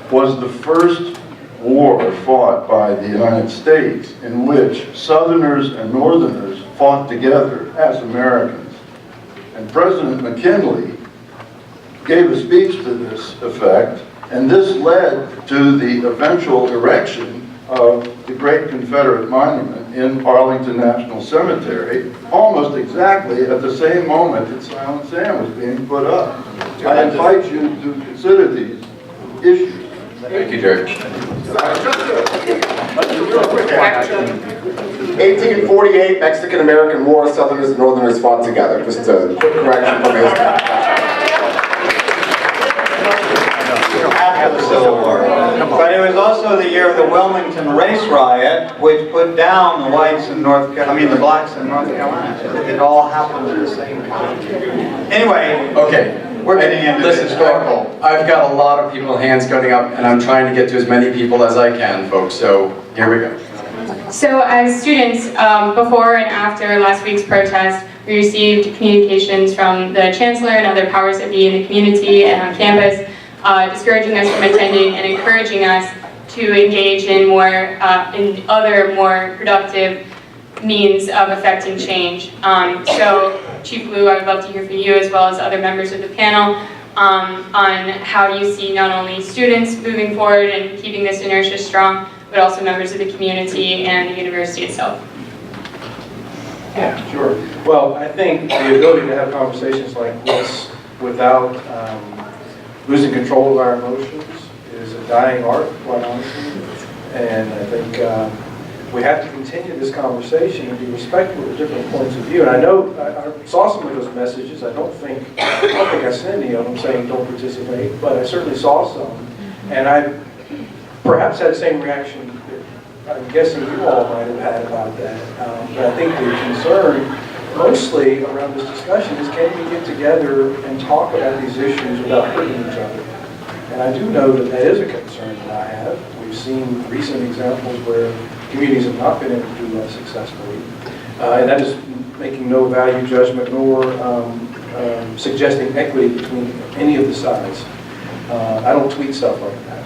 S21: was the first war fought by the United States in which Southerners and Northerners fought together as Americans. And President McKinley gave a speech to this effect, and this led to the eventual erection of the great Confederate monument in Arlington National Cemetery, almost exactly at the same moment that Silent Sam was being put up. I invite you to consider these issues.
S9: Thank you, Jerry.
S6: 1848, Mexican-American War, Southerners and Northerners fought together. Just a quick correction from history.
S2: After the Civil War. But it was also the year of the Wilmington race riot, which put down the whites in the blacks in North Carolina. It all happened at the same time. Anyway,
S9: okay.
S2: We're getting into the historical.
S9: I've got a lot of people, hands going up, and I'm trying to get to as many people as I can, folks, so here we go.
S22: So as students, before and after last week's protest, we received communications from the Chancellor and other powers that be in the community and on campus, discouraging us from attending and encouraging us to engage in in other more productive means of affecting change. So Chief Liu, I would love to hear from you as well as other members of the panel on how you see not only students moving forward and keeping this inertia strong, but also members of the community and the university itself.
S3: Yeah, sure. Well, I think the ability to have conversations like this without losing control of our emotions is a dying art, quite honestly. And I think we have to continue this conversation and be respectful of different points of view. And I know I saw some of those messages. I don't think I sent any of them saying don't participate, but I certainly saw some. And I perhaps had the same reaction that I'm guessing you all might have had about that. But I think the concern mostly around this discussion is can we get together and talk about these issues without hurting each other? And I do know that that is a concern that I have. We've seen recent examples where communities have not been able to do that successfully. And that is making no value judgment nor suggesting equity between any of the sides. I don't tweet stuff like that.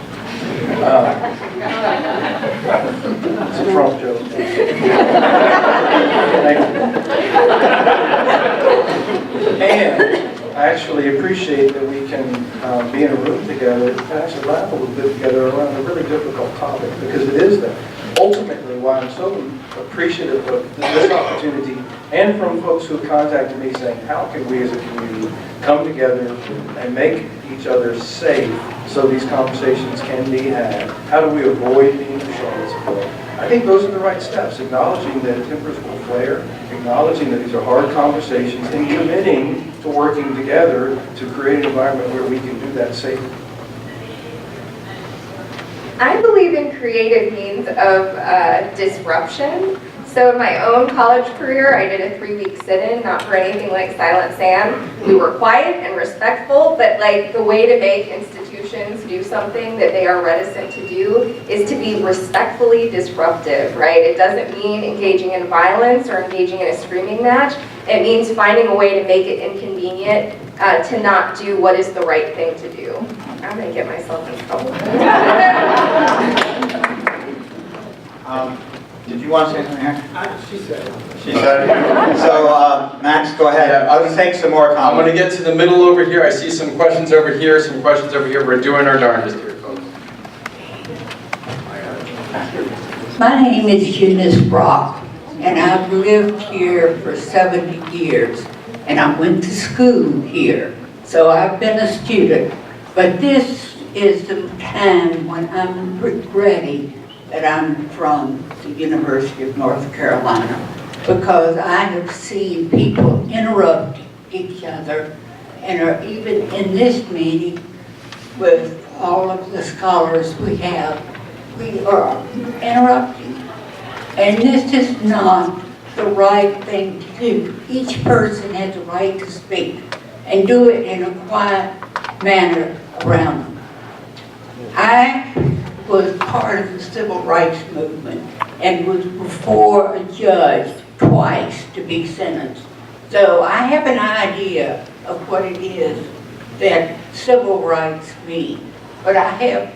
S3: It's a Trump joke. Thank you. And I actually appreciate that we can be in a room together and actually laugh a little bit together around a really difficult topic, because it is that. Ultimately, why I'm so appreciative of this opportunity, and from folks who have contacted me saying, how can we as a community come together and make each other safe so these conversations can be had? How do we avoid being the Charlottesville? I think those are the right steps, acknowledging that tempers will flare, acknowledging that these are hard conversations, and committing to working together to create an environment where we can do that safely.
S4: I believe in creative means of disruption. So in my own college career, I did a 3-week sit-in, not for anything like Silent Sam. We were quiet and respectful, but like the way to make institutions do something that they are reticent to do is to be respectfully disruptive, right? It doesn't mean engaging in violence or engaging in a screaming match. It means finding a way to make it inconvenient to not do what is the right thing to do. I'm gonna get myself in trouble.
S2: Did you want to say something here?
S3: She said it.
S2: She said it. So, Max, go ahead. Let's take some more comments.
S9: I'm going to get to the middle over here. I see some questions over here, some questions over here. We're doing our darndest here, folks.
S10: My name is Eunice Brock, and I've lived here for 70 years, and I went to school here, so I've been a student. But this is the time when I'm regretting that I'm from the University of North Carolina, because I have seen people interrupt each other, and are even in this meeting with all of the scholars we have, we are interrupting. And this is not the right thing to do. Each person has a right to speak and do it in a quiet manner around them. I was part of the civil rights movement and was before a judge twice to be sentenced. So I have an idea of what it is that civil rights mean. But I have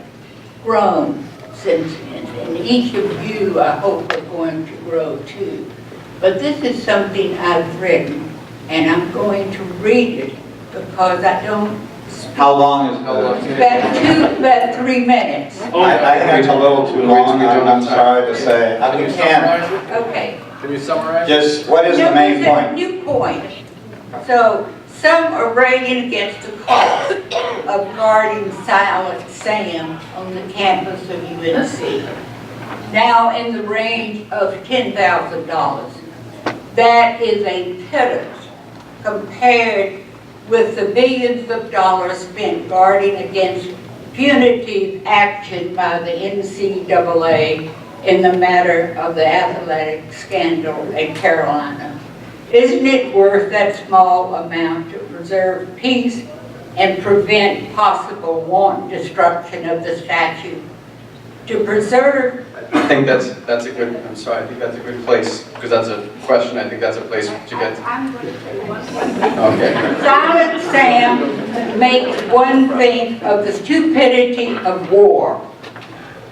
S10: grown since then, and each of you, I hope, are going to grow too. But this is something I've written, and I'm going to read it because I don't.
S2: How long is
S10: About 3 minutes.
S2: I think it's a little too long. I'm sorry to say. You can't.
S10: Okay.
S9: Can you summarize?
S2: Just, what is the main point?
S10: New point. So, some are railing against the cost of guarding Silent Sam on the campus of UNC. Now in the range of $10,000. That is a pittance compared with the billions of dollars spent guarding against punitive action by the NCAA in the matter of the athletic scandal in Carolina. Isn't it worth that small amount to preserve peace and prevent possible wanton destruction of the statue? To preserve...
S9: I think that's a good, I'm sorry, I think that's a good place, because that's a question, I think that's a place to get to. Okay.
S10: Silent Sam makes one think of the stupidity of war,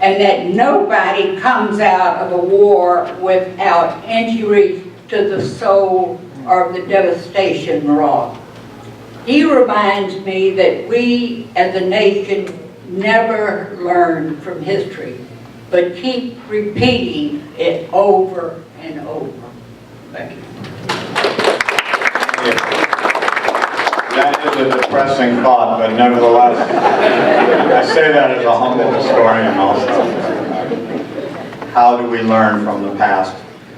S10: and that nobody comes out of a war without injuries to the soul or the devastation wrought. He reminds me that we as a nation never learn from history, but keep repeating it over and over.
S9: Thank you.
S2: That is a depressing thought, but nevertheless, I say that as a humble historian also. How do we learn from the past?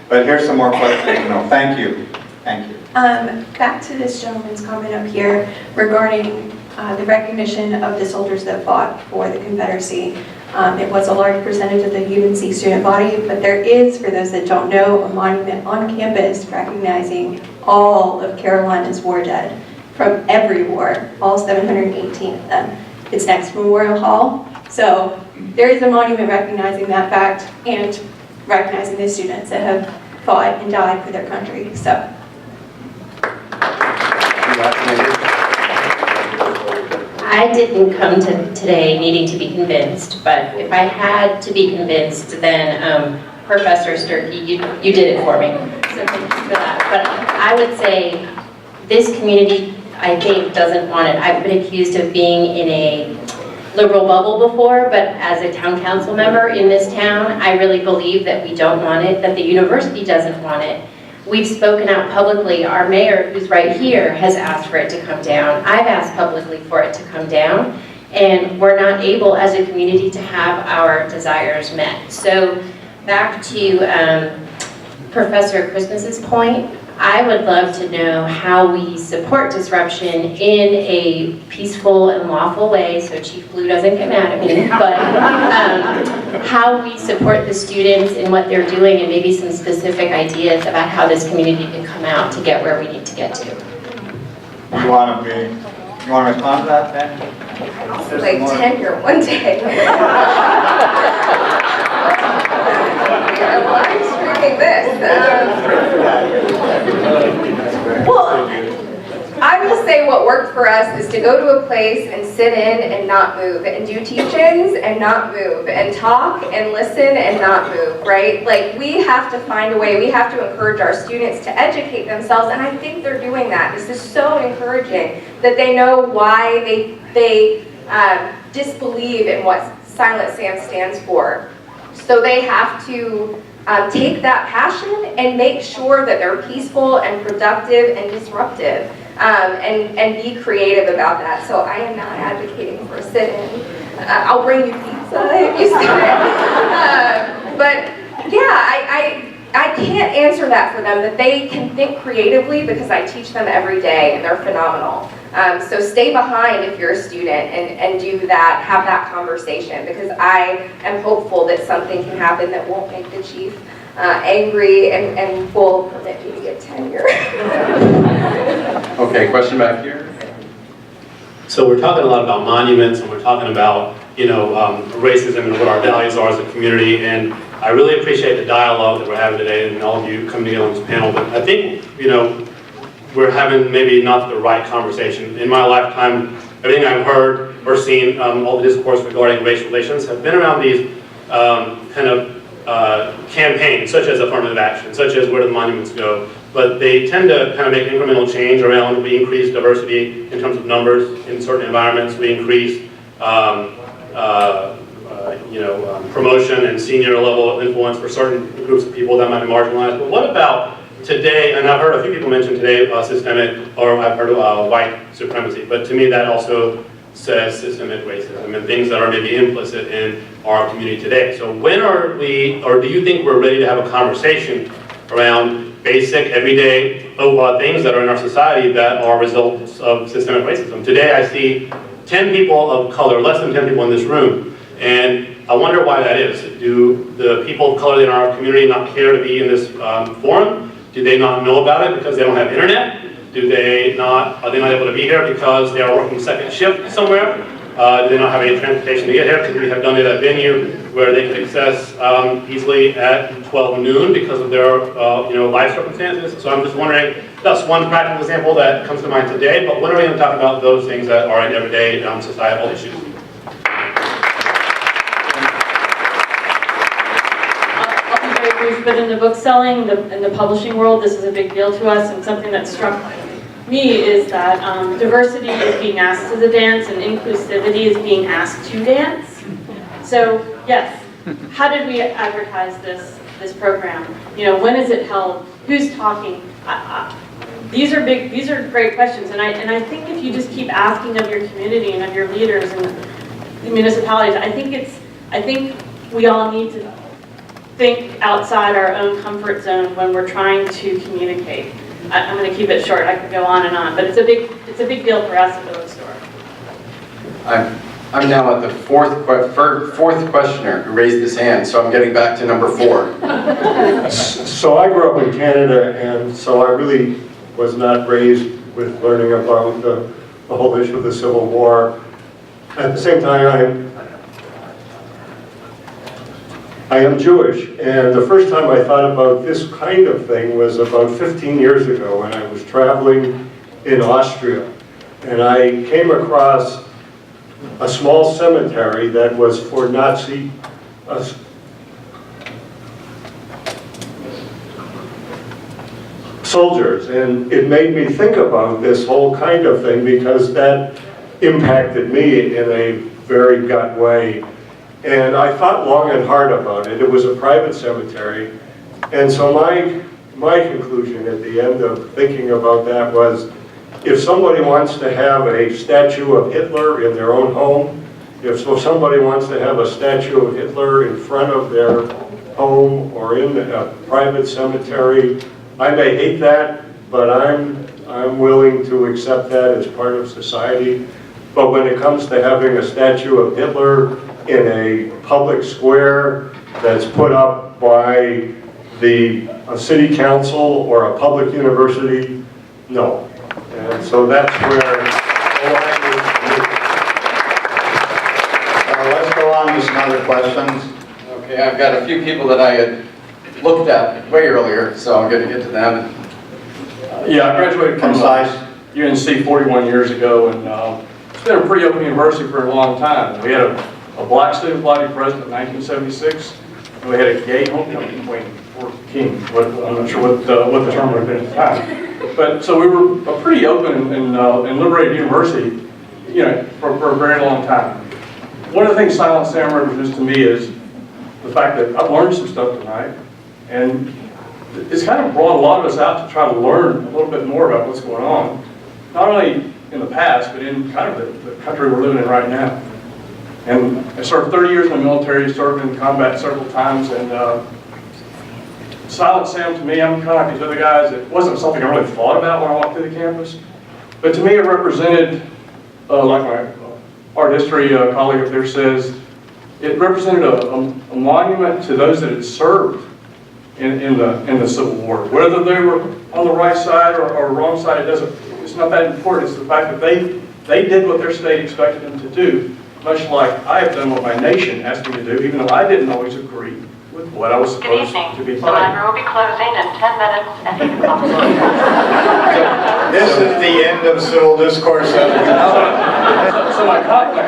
S2: But here's some more questions. No, thank you. Thank you.
S11: Back to this gentleman's comment up here regarding the recognition of the soldiers that fought for the Confederacy. It was a large percentage of the UNC student body, but there is, for those that don't know, a monument on campus recognizing all of Carolina's war dead from every war, all 718 of them. It's next to Memorial Hall. So there is a monument recognizing that fact and recognizing the students that have fought and died for their country. So.
S10: I
S1: I didn't come to today needing to be convinced, but if I had to be convinced, then Professor Sturkey, you did it for me. So thank you for that. But I would say this community, I think, doesn't want it. I've been accused of being in a liberal bubble before, but as a town council member in this town, I really believe that we don't want it, that the university doesn't want it. We've spoken out publicly. Our mayor, who's right here, has asked for it to come down. I've asked publicly for it to come down, and we're not able as a community to have our desires met. So back to Professor Christmas's point, I would love to know how we support disruption in a peaceful and lawful way, so Chief Blue doesn't get mad at me, but how we support the students in what they're doing, and maybe some specific ideas about how this community can come out to get where we need to get to.
S2: You want to respond to that, Ben?
S4: Also like tenure one day. Well, I'm streaming this. Well, I will say what worked for us is to go to a place and sit in and not move, and do teach-ins and not move, and talk and listen and not move, right? Like, we have to find a way, we have to encourage our students to educate themselves, and I think they're doing that. This is so encouraging that they know why they disbelieve in what Silent Sam stands for. So they have to take that passion and make sure that they're peaceful and productive and disruptive, and be creative about that. So I am not advocating for a sit-in. I'll bring you pizza if you sit-in. But yeah, I can't answer that for them, that they can think creatively, because I teach them every day and they're phenomenal. So stay behind if you're a student and do that, have that conversation, because I am hopeful that something can happen that won't make the chief angry and will permit me to get tenure.
S9: Okay, question back here.
S12: So we're talking a lot about monuments, and we're talking about, racism and what our values are as a community, and I really appreciate the dialogue that we're having today and all of you coming together on this panel, but I think, we're having maybe not the right conversation. In my lifetime, everything I've heard or seen, all the discourse regarding race relations have been around these campaigns, such as affirmative action, such as where do the monuments go, but they tend to kind of make incremental change around, we increase diversity in terms of numbers in certain environments, we increase promotion and senior level influence for certain groups of people that might be marginalized. But what about today, and I've heard a few people mention today systemic, or I've heard white supremacy, but to me that also says systemic racism and things that are maybe implicit in our community today. So when are we, or do you think we're ready to have a conversation around basic, everyday things that are in our society that are results of systemic racism? Today I see 10 people of color, less than 10 people in this room, and I wonder why that is. Do the people of color in our community not care to be in this forum? Do they not know about it because they don't have internet? Are they not able to be here because they are working second shift somewhere? Do they not have any transportation to get here? Because we have done it at a venue where they can access easily at 12 noon because of their life circumstances. So I'm just wondering, that's one practical example that comes to mind today, but when are we going to talk about those things that are in everyday societal issues?
S5: I'll be very brief, but in the book selling, in the publishing world, this is a big deal to us, and something that struck me is that diversity is being asked to the dance and inclusivity is being asked to dance. So yes, how did we advertise this program? When is it held? Who's talking? These are great questions, and I think if you just keep asking of your community and of your leaders and the municipalities, I think we all need to think outside our own comfort zone when we're trying to communicate. I'm going to keep it short. I could go on and on, but it's a big deal for us at the bookstore.
S9: I'm now at the fourth questioner who raised his hand, so I'm getting back to number 4.
S17: So I grew up in Canada, and so I really was not raised with learning about the whole issue of the Civil War. At the same time, I am Jewish, and the first time I thought about this kind of thing was about 15 years ago when I was traveling in Austria. And I came across a small cemetery that was for Nazi soldiers. And it made me think about this whole kind of thing because that impacted me in a very gut way. And I thought long and hard about it. It was a private cemetery. And so my conclusion at the end of thinking about that was, if somebody wants to have a statue of Hitler in their own home, if somebody wants to have a statue of Hitler in front of their home or in a private cemetery, I may hate that, but I'm willing to accept that as part of society. But when it comes to having a statue of Hitler in a public square that's put up by a city council or a public university, no. And so that's where the line is for me.
S2: Let's go on to some other questions.
S9: Okay, I've got a few people that I had looked at way earlier, so I'm going to get to them.
S3: Yeah, I graduated from UNC 41 years ago, and it's been a pretty open university for a long time. We had a black student body president in 1976, and we had a gay homecoming queen, or king. I'm not sure what the term would have been at the time. But so we were a pretty open and liberated university, you know, for a very long time. One of the things Silent Sam represents to me is the fact that I've learned some stuff tonight, and it's kind of brought a lot of us out to try to learn a little bit more about what's going on, not only in the past, but in kind of the country we're living in right now. And I served 30 years in the military, served in combat several times, and Silent Sam to me, I'm kind of like these other guys, it wasn't something I really thought about when I walked through the campus, but to me it represented, like my art history colleague up there says, it represented a monument to those that had served in the Civil War. Whether they were on the right side or wrong side, it's not that important. It's the fact that they did what their state expected them to do, much like I have done what my nation asked me to do, even though I didn't always agree with what I was supposed to be fighting.
S7: The library will be closing in 10 minutes at 8 o'clock.
S2: This is the end of civil discourse.
S3: So my comment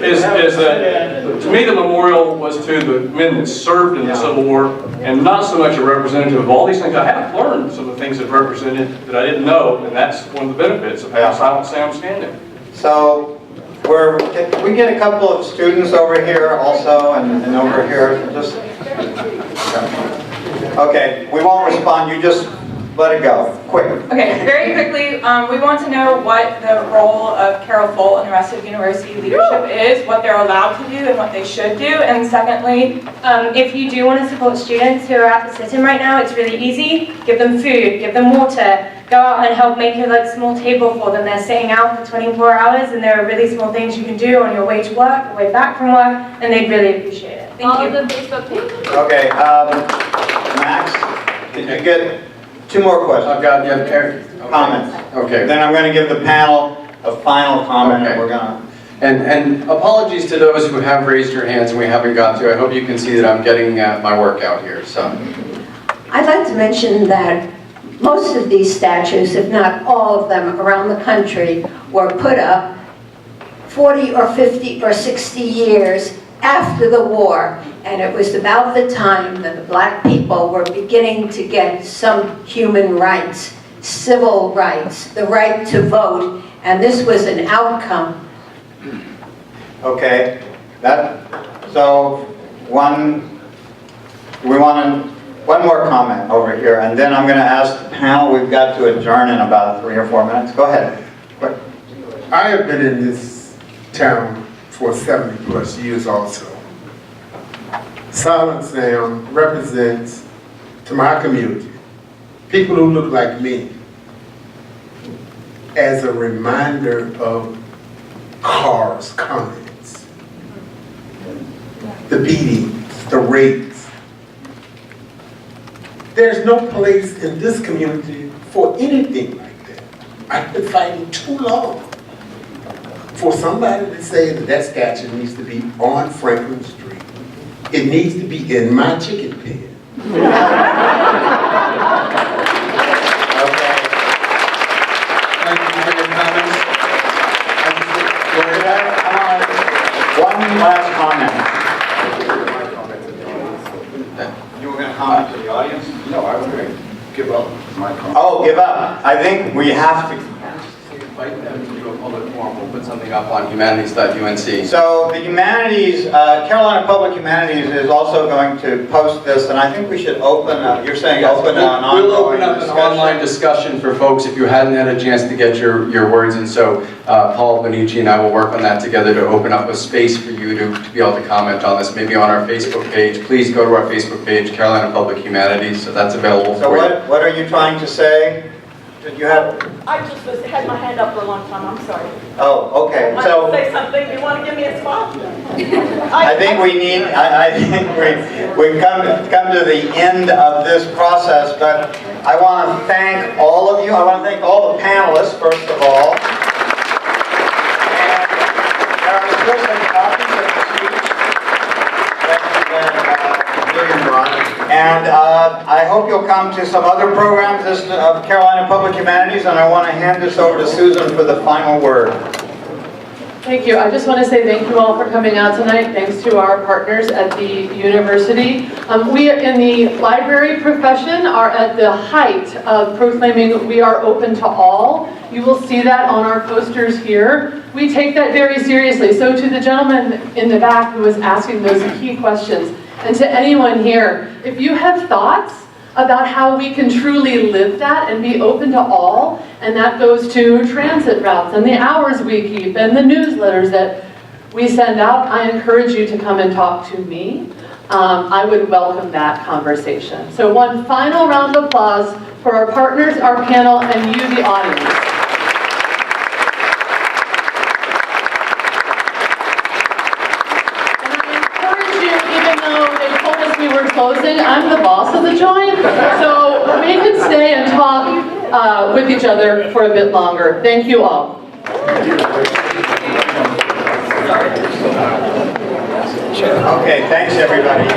S3: is that to me the memorial was to the men that served in the Civil War, and not so much a representative of all these things. I have learned some of the things that represented that I didn't know, and that's one of the benefits of having Silent Sam standing.
S2: So can we get a couple of students over here also and over here? Just okay, we won't respond, you just let it go, quick.
S13: Okay, very quickly, we want to know what the role of Carol Folt and the rest of university leadership is, what they're allowed to do and what they should do, and secondly,
S23: if you do want to support students who are at the sit-in right now, it's really easy. Give them food, give them water, go out and help make a small table for them. They're sitting out for 24 hours and there are really small things you can do on your way to work, your way back from work, and they'd really appreciate it. Thank you.
S13: All of the Facebook pages.
S2: Okay, Max, did you get 2 more questions?
S9: I've got
S2: comments.
S9: Okay.
S2: Then I'm going to give the panel a final comment.
S9: Okay.
S2: We're going to.
S9: And apologies to those who have raised your hands and we haven't got to. I hope you can see that I'm getting my work out here. So,
S10: I'd like to mention that most of these statues, if not all of them around the country, were put up 40 or 50 or 60 years after the war, and it was about the time that the black people were beginning to get some human rights, civil rights, the right to vote, and this was an outcome.
S2: Okay, so one more comment over here, and then I'm going to ask the panel. We've got to adjourn in about 3 or 4 minutes. Go ahead. Quick.
S24: I have been in this town for 70 plus years also. Silent Sam represents, to my community, people who look like me, as a reminder of cars, comments, the beatings, the rapes. There's no place in this community for anything like that. I've been fighting too long for somebody to say that that statue needs to be on Franklin Street. It needs to be in my chicken pen.
S9: thank you for your comments.
S2: comment to the audience?
S6: No, I would give up my comment.
S2: Oh, give up. I think we have to.
S9: Invite them to do a public forum. We'll put something up on humanities.unc.
S2: So the Humanities, Carolina Public Humanities is also going to post this, and I think we should open, you're saying
S9: Yes,
S2: open an ongoing
S9: we'll open up an online discussion for folks if you hadn't had a chance to get your words in. So Paul Benici and I will work on that together to open up a space for you to be able to comment on this, maybe on our Facebook page. Please go to our Facebook page, Carolina Public Humanities, so that's available
S2: so
S9: for you.
S2: So what are you trying to say? Did you have?
S14: I just had my hand up for a long time, I'm sorry.
S2: Oh, okay.
S14: I
S2: So
S14: want to say something, do you want to give me a spot?
S2: I think we need, I think we've come to the end of this process, but I want to thank all of you. I want to thank all the panelists, first of all. And there are still some copies of the speech that William brought. And I hope you'll come to some other programs of Carolina Public Humanities, and I want to hand this over to Susan for the final word.
S15: Thank you. I just want to say thank you all for coming out tonight. Thanks to our partners at the university. We in the library profession are at the height of proclaiming we are open to all. You will see that on our posters here. We take that very seriously. So to the gentleman in the back who was asking those key questions, and to anyone here, if you have thoughts about how we can truly live that and be open to all, and that goes to transit routes and the hours we keep and the newsletters that we send out, I encourage you to come and talk to me. I would welcome that conversation. So one final round of applause for our partners, our panel, and you, the audience. Closing. I'm the boss of the joint, so we can stay and talk with each other for a bit longer. Thank you all.
S2: Okay, thanks everybody.